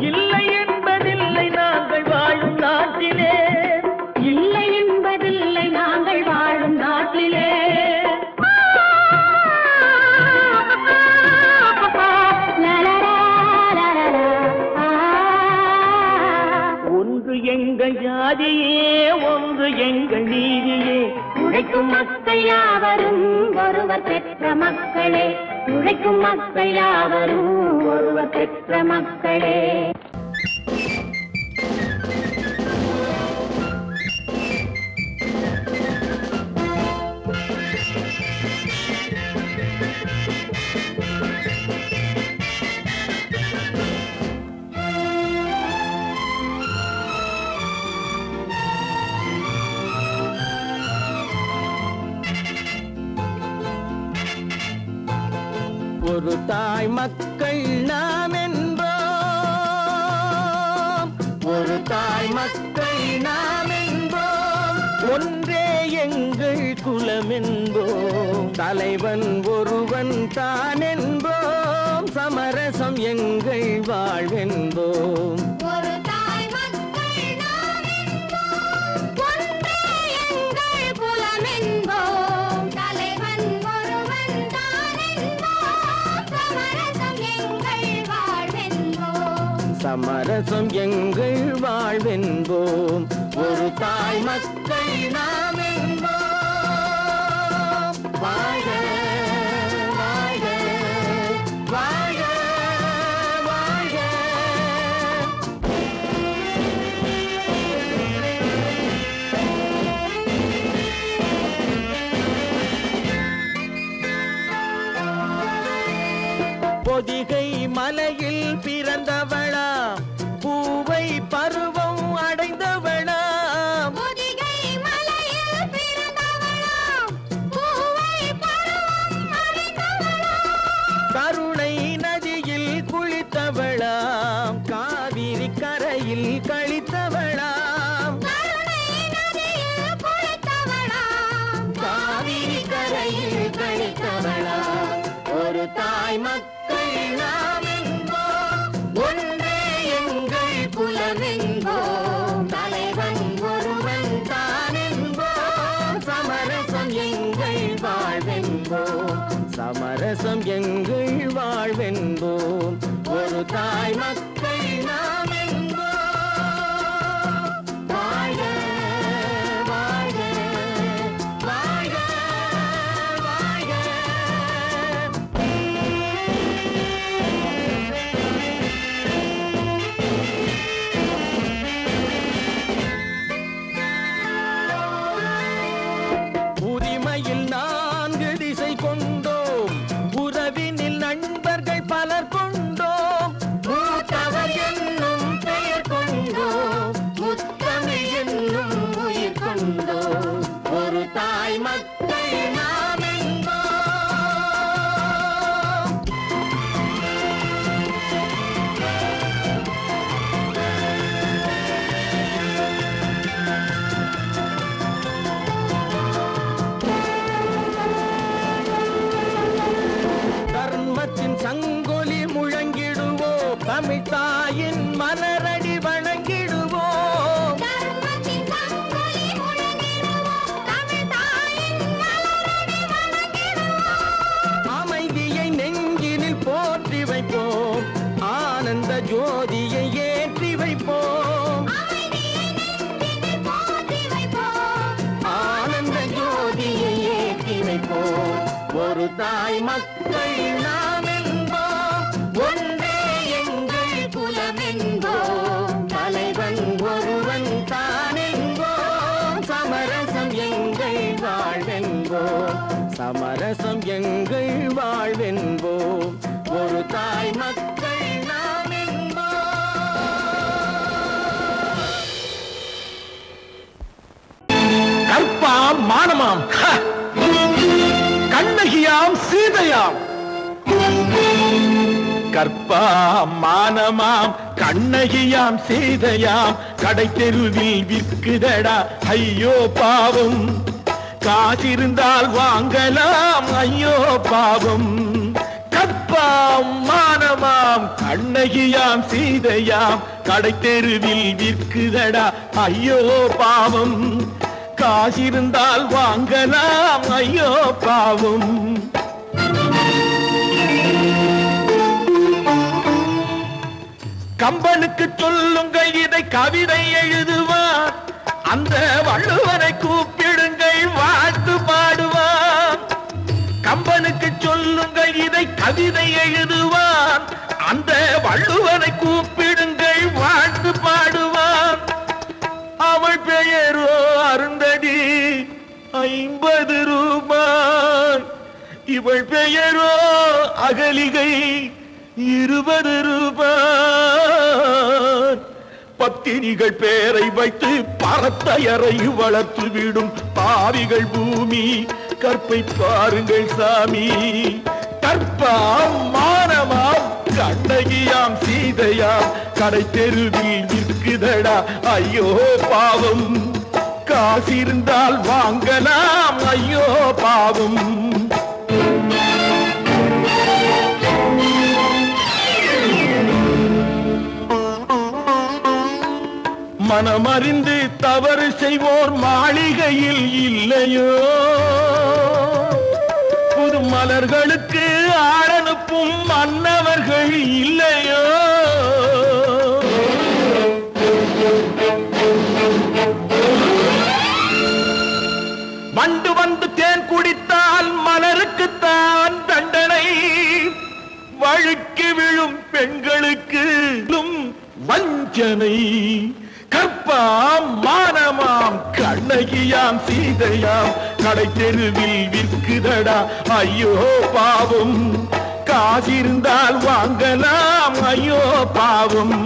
இல்லை என்பதில்லை நாங்கள் வாழும் நாட்டிலே, இல்லை என்பதில்லை நாங்கள் வாழும் நாட்டிலே. ஒன்று எங்கள் ஜாதியே, ஒன்று எங்கள் நீதியே, உழைக்கும் மக்கள் யாவரும் ஒருவர் பெற்ற மக்களே, உழைக்கும் மக்கள் யாவரும் ஒருவர் பெற்ற மக்களே. ஒரு தாய் மக்கள் நாம் என்போம், ஒரு தாய் மக்கள் நாம் என்போம், ஒன்றே எங்கள் குலம் என்போம், தலைவன் ஒருவன் தான் என்போம், சமரசம் எங்கள் வாழ்வென்போம். ஒரு தாய் மக்கள் நாம் என்போம், ஒன்றே எங்கள் குலம் என்போம், தலைவன் ஒருவன் தான் என்போம், சமரசம் எங்கள் வாழ்வென்போம். சமரசம் எங்கள் வாழ்வென்போம். ஒரு தாய் மக்கள் நாம் என்போம். வாழ்க வாழ்க வாழ்க வாழ்க. பொதிகை மலையில் பிறந்தவளா, பூவை பருவம் அடைந்தவளா, பொதிகை மலையில் பிறந்தவளா, பூவை பருவம் அடைந்தவளா, கருணை நதியில் குளித்தவளாம், காவிரி கரையில் கழித்தவளாம், கருணை நதியில் குளித்தவளாம், காவிரி கரையில் கழித்தவளாம். ஒரு தாய் மக்கள் நாம் என்போம், ஒன்றே எங்கள் குலம் என்போம், தலைவன் ஒருவன் தான் என்போம், சமரசம் எங்கள் வாழ்வென்போம், சமரசம் எங்கள் வாழ்வென்போம். ஒரு தாய் மக்கள் நாம் என்போம். வாழ்க வாழ்க தமிழ் தாயின் மலரடி வணங்கிடுவோம். தர்மத்தின் சங்கொலி முழங்கிடுவோம். தமிழ் தாயின் மலரடி வணங்கிடுவோம். அமைதியை நெஞ்சினில் போற்றி வைப்போம். ஆனந்த ஜோதியை ஏற்றி வைப்போம். அமைதியை நெஞ்சினில் போற்றி வைப்போம். ஆனந்த ஜோதியை ஏற்றி வைப்போம். ஒரு தாய் மக்கள் நாம் என்போம். ஒன்றே எங்கள் குலம் என்போம். தலைவன் ஒருவன் தான் என்போம். சமரசம் எங்கள் வாழ்வென்போம். சமரசம் எங்கள் வாழ்வென்போம். ஒரு தாய் மக்கள் நாம் என்போம். கற்பாம் மானமாம் கண்ணகியாம் சீதையாம். கற்பாம் மானமாம் கண்ணகியாம் சீதையாம் கடை தெருவில் விற்குதடா ஐயோ பாவம். காசிருந்தால் வாங்கலாம் ஐயோ பாவம். கற்பாம் மானமாம் கண்ணகியாம் சீதையாம் கடை தெருவில் விற்குதடா ஐயோ பாவம். காசிருந்தால் வாங்கலாம் ஐயோ பாவம். கம்பனுக்கு சொல்லுங்கள் இதை கவிதை எழுதுவார். அந்த வள்ளுவரை கூப்பிடுங்கள் வாழ்த்து பாடுவார். கம்பனுக்கு சொல்லுங்கள் இதை கவிதை எழுதுவார். அந்த வள்ளுவரை கூப்பிடுங்கள் வாழ்த்து பாடுவார். அவள் பெயரோ அருந்ததி 50 ரூபாய். இவள் பெயரோ அகலிகை 20 ரூபாய். பத்தினிகள் பேரை வைத்து பரத்தையரை வளர்த்து விடும் பாவிகள் பூமி. கற்பை பாருங்கள் சாமி. கற்பாம் மானமாம் கண்ணகியாம் சீதையாம் கடை தெருவில் விற்குதடா ஐயோ பாவம். காசிருந்தால் வாங்கலாம் ஐயோ பாவம். மனமறிந்து தவறு செய்வோர் மாளிகையில் இல்லையோ. புது மலர்களுக்கு ஆளனுப்பும் மன்னவர்கள் இல்லையோ. வண்டு வந்து தேன் குடித்தால் மலருக்குத்தான் தண்டனை. வழுக்கி விழும் பெண்களுக்கு வஞ்சனை. கற்பாம் மானமாம் கண்ணகியாம் சீதையாம் கடை தெருவில் விற்குதடா ஐயோ பாவம். காசிருந்தால் வாங்கலாம் ஐயோ பாவம்.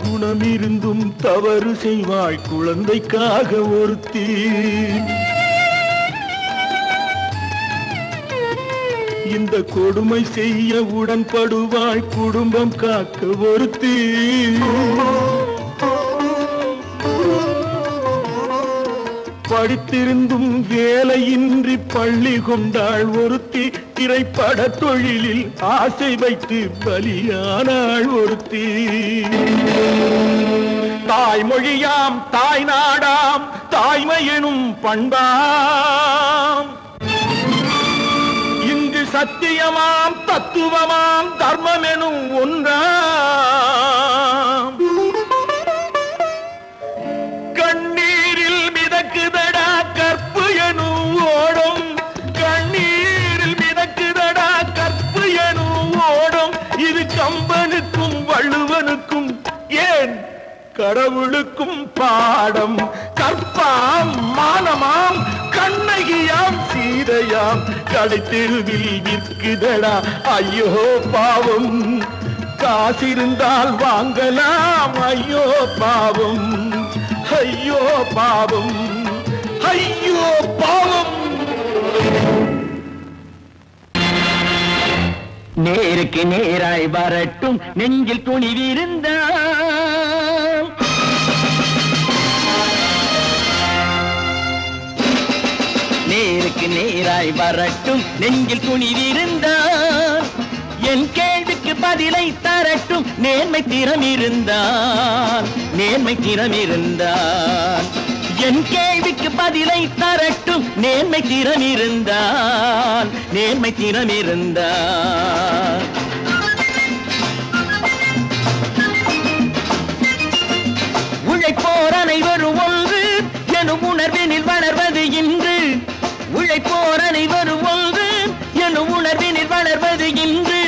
குணமிருந்தும் தவறு செய்வாய் குழந்தைக்காக ஒருத்தி. இந்த கொடுமை செய்ய உடன்படுவாய் குடும்பம் காக்க ஒருத்தி. படித்திருந்தும் வேலையின்றி பள்ளி கொண்டாள் ஒருத்தி. திரைப்பட தொழிலில் ஆசை வைத்து பலியானாள் ஒருத்தி. தாய்மொழியாம் தாய் நாடாம் தாய்மையெனும் பண்பாம். இங்கு சத்தியமாம் தத்துவமாம் தர்மமெனும் ஒன்றாம். கண்ணீரில் மிதக்குதடா கற்பு எனும் ஓடும். கண்ணீரில் மிதக்குதடா கற்பு எனும் ஓடும். இது கம்பனுக்கும் வள்ளுவனுக்கும் ஏன் கடவுளுக்கும் பாடம். கற்பாம் மானமாம் கண்ணகியாம் சீதையாம் கடை தெருவில் விற்குதடா ஐயோ பாவம். காசிருந்தால் வாங்கலாம் ஐயோ பாவம். ஐயோ பாவம். ஐயோ பாவம். நேருக்கு நேராய் வரட்டும் நெஞ்சில் துணிவிருந்தால். நேருக்கு நேராய் வரட்டும் நெஞ்சில் துணிவிருந்தார் என் கேள்விக்கு பதிலை தரட்டும் நேர்மை திறம் இருந்தார் என் கேள்விக்கு பதிலை தரட்டும் நேர்மை திறம் இருந்தார் உழைப்போர் அனைவரும் ஒன்று எனும் உணர்வினில் வளர்வது இன்று உழைப்போர் அனைவரும் ஒன்று எனும் உணர்வினில் வளர்வது இன்று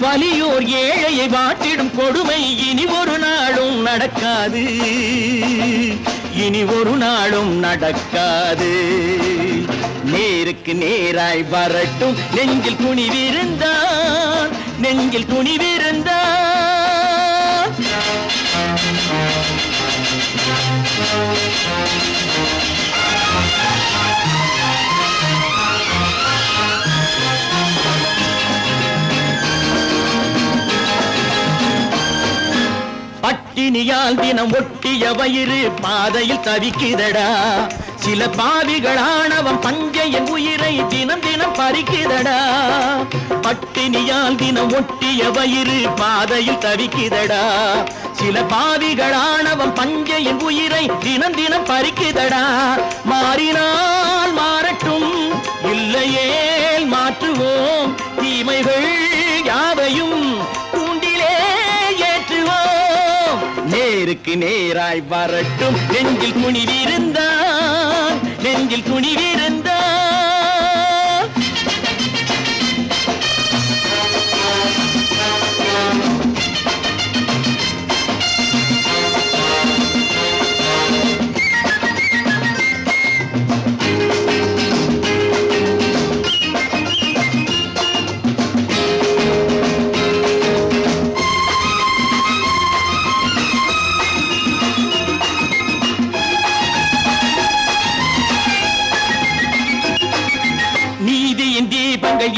வலியோர் ஏழையை வாட்டிடும் கொடுமை இனி ஒரு நாளும் நடக்காது நேருக்கு நேராய் வரட்டும் நெஞ்சில் துணிவிருந்தான் பட்டினியால் தினம் ஒட்டிய வயிறு பாதையில் தவிக்குதடா சில பாவிகளானவன் பஞ்சையின் உயிரை தினம் தினம் பறிக்குதடா பட்டினியால் தினம் ஒட்டிய வயிறு பாதையில் தவிக்குதடா சில பாவிகளானவன் பஞ்சையின் உயிரை தினம் தினம் பறிக்குதடா மாறினால் மாறட்டும் இல்லையே மாற்றுவோம் தீமைகள் யாவையும் தூண்டிலே ஏற்றுவோம் நேருக்கு நேராய் வரட்டும் நெஞ்சில் துணிவிருந்தான்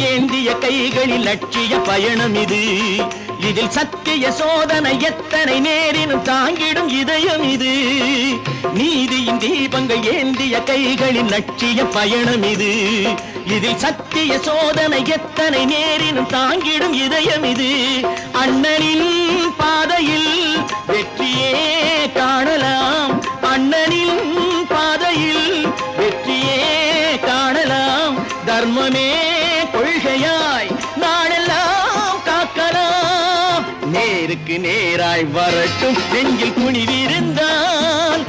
ஏந்திய கைகளில் லட்சிய பயணம் இது இதில் சத்திய சோதனை எத்தனை நேரினும் தாங்கிடும் இதயம் இது நீதியின் தீபங்கள் ஏந்திய கைகளில் லட்சிய பயணம் இது இதில் சத்திய சோதனை எத்தனை நேரினும் தாங்கிடும் இதயம் இது அண்ணனின் பாதையில் வெற்றியே காணலாம் அண்ணனின் பாதையில் வெற்றியே காணலாம் தர்மமே கொள்கையாய் நாடெல்லாம் காக்கலாம் நேருக்கு நேராய் வரட்டும் நெஞ்சில் துணிவிருந்தான்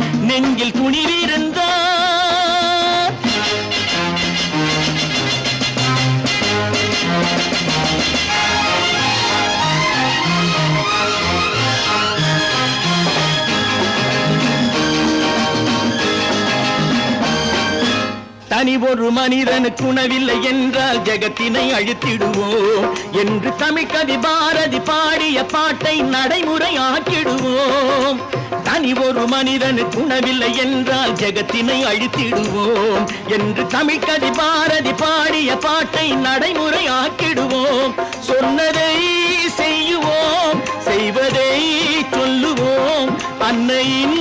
தனி ஒரு மனிதனுக்கு உணவில்லை என்றால் ஜெகத்தினை அழித்திடுவோம் என்று தமிழ்கவி பாரதி பாடிய பாட்டை நடைமுறையாக்கிடுவோம் தனி ஒரு மனிதனுக்கு உணவில்லை என்றால் ஜெகத்தினை அழித்திடுவோம் என்று தமிழ்கவி பாரதி பாடிய பாட்டை நடைமுறையாக்கிடுவோம் சொன்னதை செய்யுவோம் செய்வதை சொல்லுவோம் அன்னையின்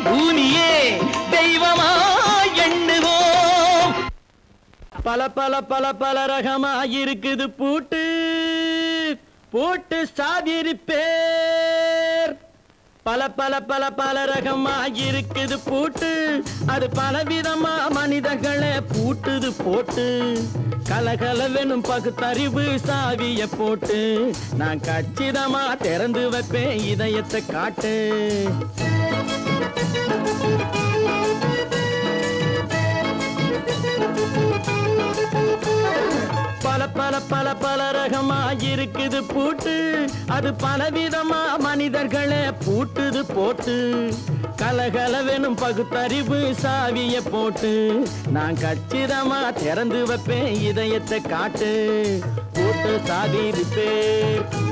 பூமியே தெய்வமா எண்ணுவோம் பல பல பல பல ரகமாயிருக்குது பூட்டு பூட்டு சாதிருப்பேர் பல பல பல பல ரகமாயிருக்குது பூட்டு அது பலவிதமா மனிதர்களை பூட்டுது போட்டு கலகலவெனும் பகுத்தறிவு சாவிய போட்டு நான் கச்சிதமா திறந்து வைப்பேன் இதயத்தை காட்டு பல பல பல பல ரகமாயிருக்குது பூட்டு அது பலவிதமா மனிதர்களை பூட்டுது போட்டு கலகலவெனும் பகுத்தறிவு சாவிய போட்டு நான் கச்சிதமா திறந்து வைப்பேன் இதயத்தை காட்டு பூட்டு சாதிருப்பேன்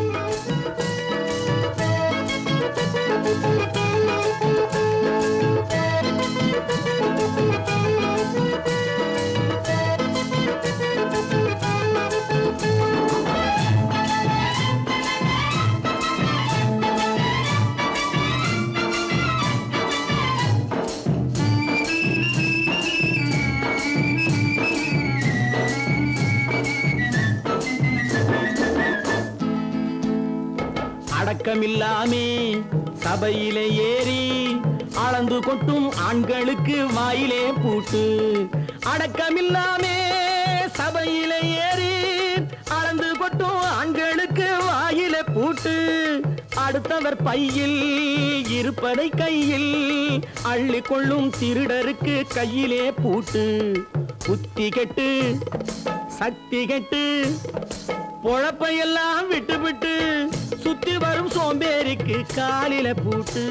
அடக்கமில்லாமே சபையிலே ஏறி அளந்து கொட்டும் ஆண்களுக்கு வாயிலே பூட்டு. அடக்கமில்லாமே சபையிலே ஏறி அளந்து கொட்டும் ஆண்களுக்கு வாயிலே பூட்டு. அடுத்தவர் பையில் இருப்பதை கையில் அள்ளி கொள்ளும் திருடருக்கு கையிலே பூட்டு. புத்தி கெட்டு சக்தி கெட்டு பொழப்பையெல்லாம் விட்டு விட்டு சுத்தி வரும் சோம்பேறிக்கு காலில பூட்டு.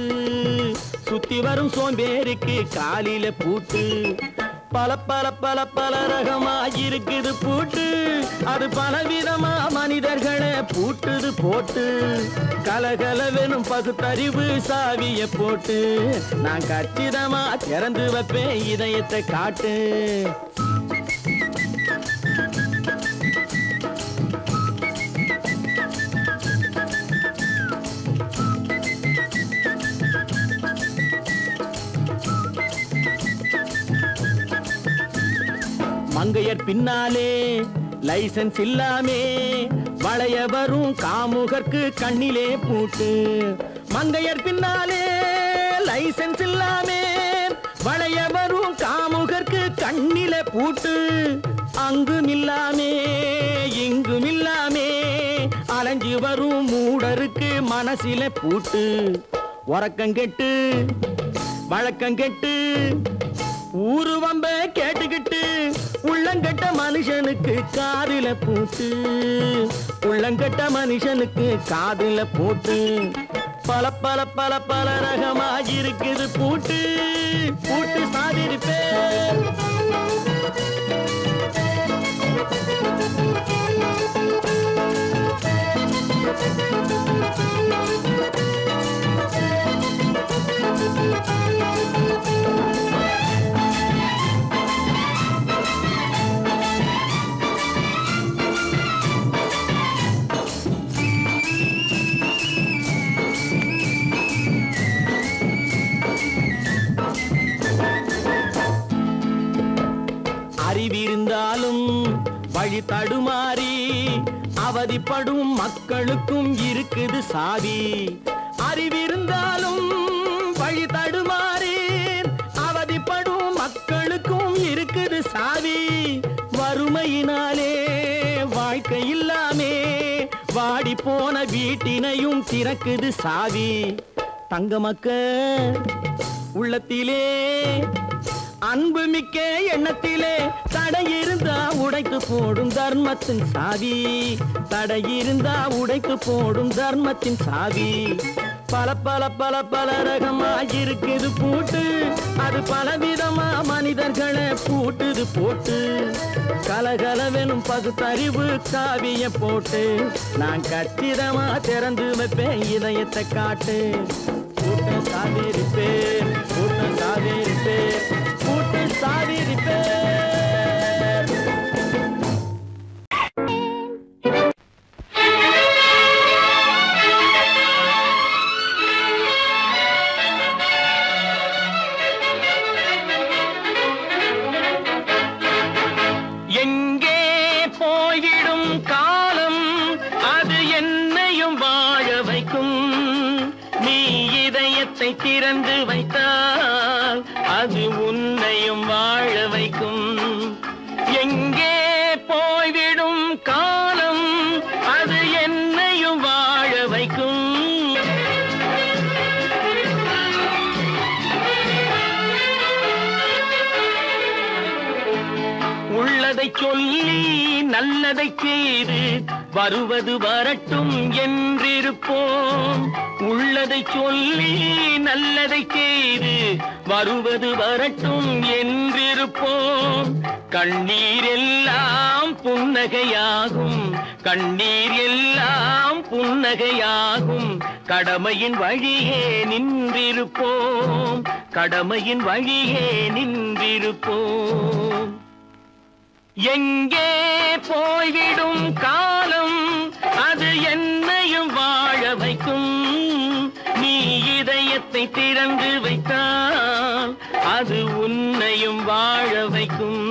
சுத்தி வரும் சோம்பேறிக்கு காலில பூட்டு. பல பல பல பல ரகமா இருக்குது பூட்டு. அது பலவிதமா மனிதர்களை பூட்டுது போட்டு. கலகலவெனும் பகுத்தறிவு சாவிய போட்டு நான் கச்சிதமா திறந்து வைப்பேன் இதயத்தை காட்டு. மங்கையர் பின்னாலே லைசன்ஸ் இல்லாமே வளைய வரும் காமுகர்க்கு கண்ணிலே பூட்டு. மங்கையர் பின்னாலே லைசன்ஸ் இல்லாமே வளைய வரும் காமுகர்க்கு கண்ணிலே பூட்டு. அங்கும் இல்லாமே இங்கும் இல்லாமே அலைஞ்சு வரும் மூடருக்கு மனசில பூட்டு. உறக்கங்கெட்டு வழக்கங்கெட்டு ஊரு வம்ப கேட்டுக்கிட்டு உள்ளங்கட்ட மனுஷனுக்கு காதில பூட்டு. உள்ளங்கட்ட மனுஷனுக்கு காதில பூட்டு. பல பல பல பல ரகமா இருக்குது பூட்டு. பூட்டு சாதிருப்பேன். அறிவிருந்தாலும் வழி தடுமாறி அவதிப்படும் மக்களுக்கும் இருக்குது சாவி. அறிவிருந்தாலும் வழி தடுமாறி அவதிப்படும் மக்களுக்கும் இருக்குது சாவி. வறுமையினாலே வாழ்க்கை இல்லாமே வாடி போன வீட்டினையும் திறக்குது சாவி. தங்க மக்க உள்ளத்திலே அன்பு மிக்க எண்ணத்திலே தடையிருந்தா உடைத்து போடும் தர்மத்தின் சாவி. தடையிருந்தா உடைத்து போடும் தர்மத்தின் சாவி. பல பல பல பல ரகமா இருக்குது பூட்டு. அது பலவிதமா மனிதர்களை பூட்டுது போட்டு. கலகலவெனும் பகுத்தறிவு காவிய போட்டு நான் கச்சிதமா திறந்து வைப்பேன் இதயத்தை காட்டு. கூட்டம் சாவிருப்பேன் கூட்டம் சாவிருப்பேன் கூட்டு சாவிருப்பேன். எங்கே போய்விடும் காலம் அது என்னையும் வாழ வைக்கும். நீ இதயத்தை திறந்து வைத்தால் அது உன்னையும் வாழ வைக்கும். எங்கே போய்விடும் காலம் அது என்னையும் வாழ வைக்கும். உள்ளதை சொல்லி நல்லதை செய்து வருவது வரட்டும் என்றிருப்போம். உள்ளதை சொல்லி நல்லதை செய்து வருவது வரட்டும் என்றிருப்போம். கண்ணீர் எல்லாம் புன்னகையாகும் கண்ணீர் எல்லாம் புன்னகையாகும். கடமையின் வழியே நின்றிருப்போம் கடமையின் வழியே நின்றிருப்போம். எங்கே போய்விடும் காலம் அது என்னையும் வாழ வைக்கும். நீ இதயத்தை திறந்து வைத்தால் அது உன்னையும் வாழ வைக்கும்.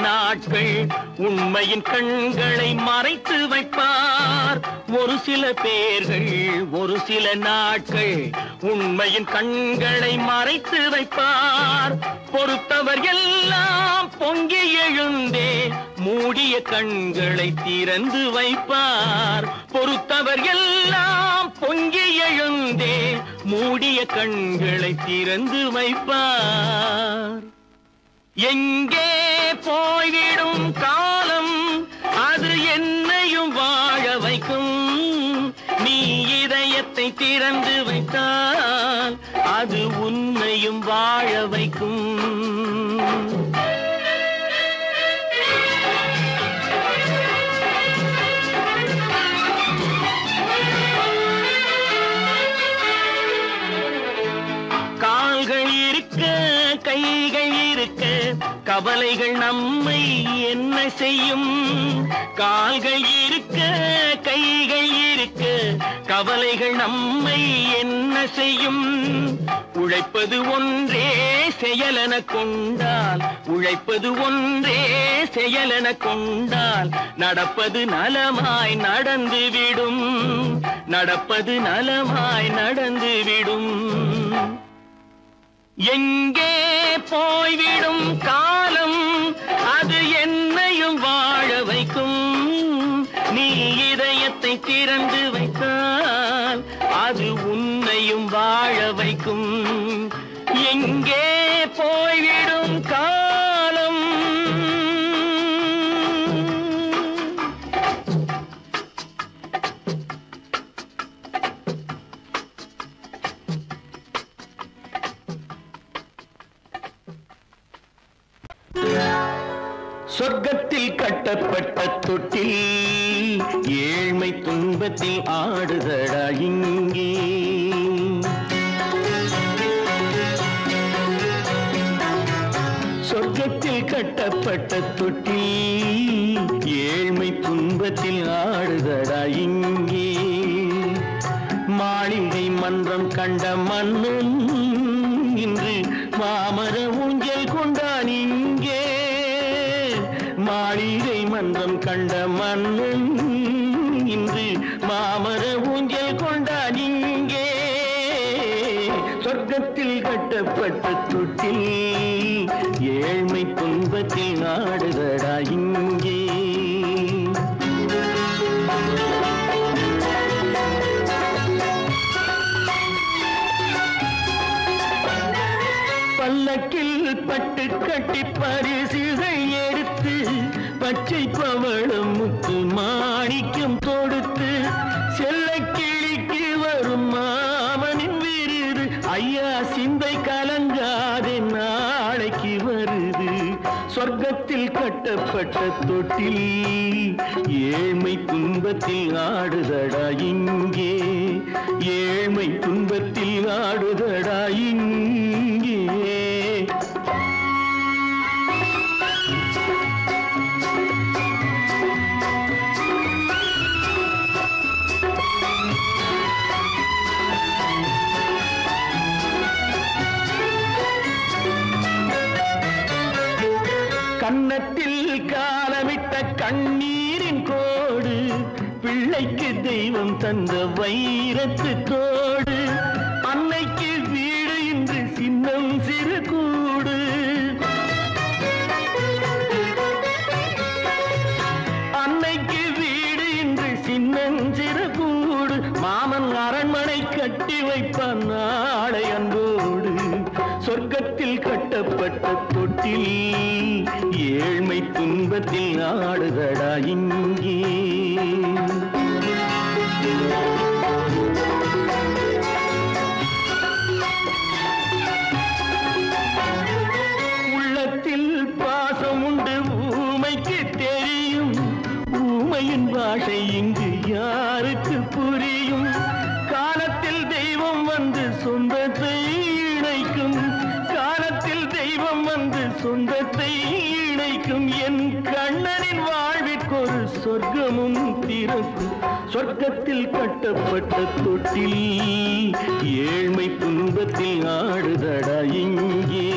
நாட்கள் உண்மையின் கண்களை மறைத்து வைப்பார். ஒரு சில பேர்கள் ஒரு சில நாட்கள் உண்மையின் கண்களை மறைத்து வைப்பார். பொறுத்தவர் எல்லாம் பொங்கி எழுந்தே மூடிய கண்களை திறந்து வைப்பார். பொறுத்தவர் எல்லாம் பொங்கி எழுந்தே மூடிய கண்களை திறந்து வைப்பார். எங்கே போய்விடும் காலம் அது என்னையும் வாழ வைக்கும். நீ இதயத்தை திறந்து வைத்தால் அது உன்னையும் வாழ வைக்கும். கால்கள் இருக்க கைகள் இருக்க கவலைகள் நம்மை என்ன செய்யும்? கால்கள் இருக்க கைகள் இருக்க கவலைகள் நம்மை என்ன செய்யும்? உழைப்பது ஒன்றே செயலென கொண்டால் உழைப்பது ஒன்றே செயலென கொண்டால் நடப்பது நலமாய் நடந்துவிடும். நடப்பது நலமாய் நடந்துவிடும். எங்கே போய்விடும் காலம் அது என்னையும் வாழ வைக்கும். நீ இதயத்தை திறந்து வைத்தால் அது உன்னையும் வாழ வைக்கும். எங்கே போய்விடும் காலம். சொர்க்கத்தில் கட்டப்பட்ட தொட்டில் ஏழ்மை துன்பத்தில் ஆடுதடா இங்கே. சொர்க்கத்தில் கட்டப்பட்ட தொட்டில் ஏழ்மை துன்பத்தில் ஆடுதடா இங்கே. மாளிகை மன்றம் கண்ட மன்னன் இன்று மாமர ஊஞ்சல் கொண்டான் இங்கே. மாளிகை மன்றம் கண்ட மன்னன் இன்று மாமர ஊஞ்சல் கொண்டான் இங்கே. சொர்க்கத்தில் கட்டப்பட்ட தொட்டில் ஏழ்மை துன்பத்தில் ஆடுதடா இங்கே. பல்லக்கில் பட்டு கட்டி பரிசுகள் எடுத்து பச்சை பவளம் முத்து மாணிக்கம் கொடுத்து செல்ல கிளிக்கு வரும் மாமனின் விருது. ஐயா சிந்தை கலங்காதே நாளைக்கு வருது. சொர்க்கத்தில் கட்டப்பட்ட தொட்டில் ஏழ்மை துன்பத்தில் ஆடுதடா இங்கே. ஏழ்மை துன்பத்தில் ஆடுதடா இங்கே. கன்னத்தில் காலமிட்ட கண்ணீரின் கோடு பிள்ளைக்கு தெய்வம் தந்த வைரத்து தோடு. அன்னைக்கு வீடு இன்று சின்னம் சிறு கூடு. அன்னைக்கு வீடு இன்று சின்னம் சிறு கூடு. மாமன் அரண்மனை கட்டி வைப்பான் நாளை அன்போடு. சொர்க்கத்தில் கட்டப்பட்ட தொட்டில் ஏழ்மை துன்பத்தில் ஆடுதடா இங்கே. உள்ளத்தில் பாசம் உண்டு ஊமைக்கு தெரியும். ஊமையின் பாஷை இங்கு யாருக்கு புரியும்? காலத்தில் தெய்வம் வந்து சொந்தத்தை இணைக்கும். காலத்தில் தெய்வம் வந்து சொந்தத்தை இணைக்கும். என் கண்ணனின் வாழ்விற்கொரு சொர்க்கமும் திறக்கும். சொர்க்கத்தில் கட்டப்பட்ட தொட்டில் ஏழ்மை துன்பத்தில் ஆடுதடா இங்கே.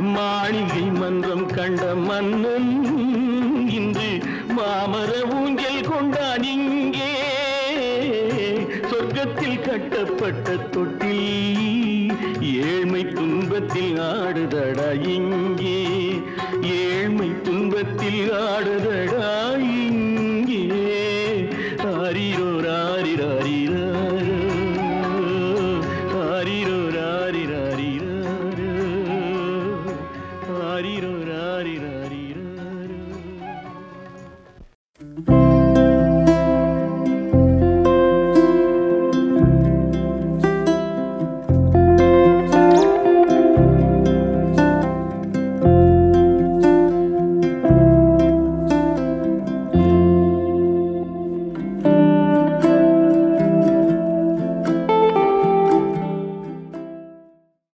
மாளிகை மன்றம் கண்ட மன்னன் இன்று மாமர ஊஞ்சல் கொண்டான் இங்கே. சொர்க்கத்தில் கட்டப்பட்ட தொட்டில் ஏழ்மை துன்பத்தில் ஆடுதடா இங்கே. ஏழ்மை துன்பத்தில் ஆடுதடா இங்கே. ஆரிரோ ராரிராரிரா.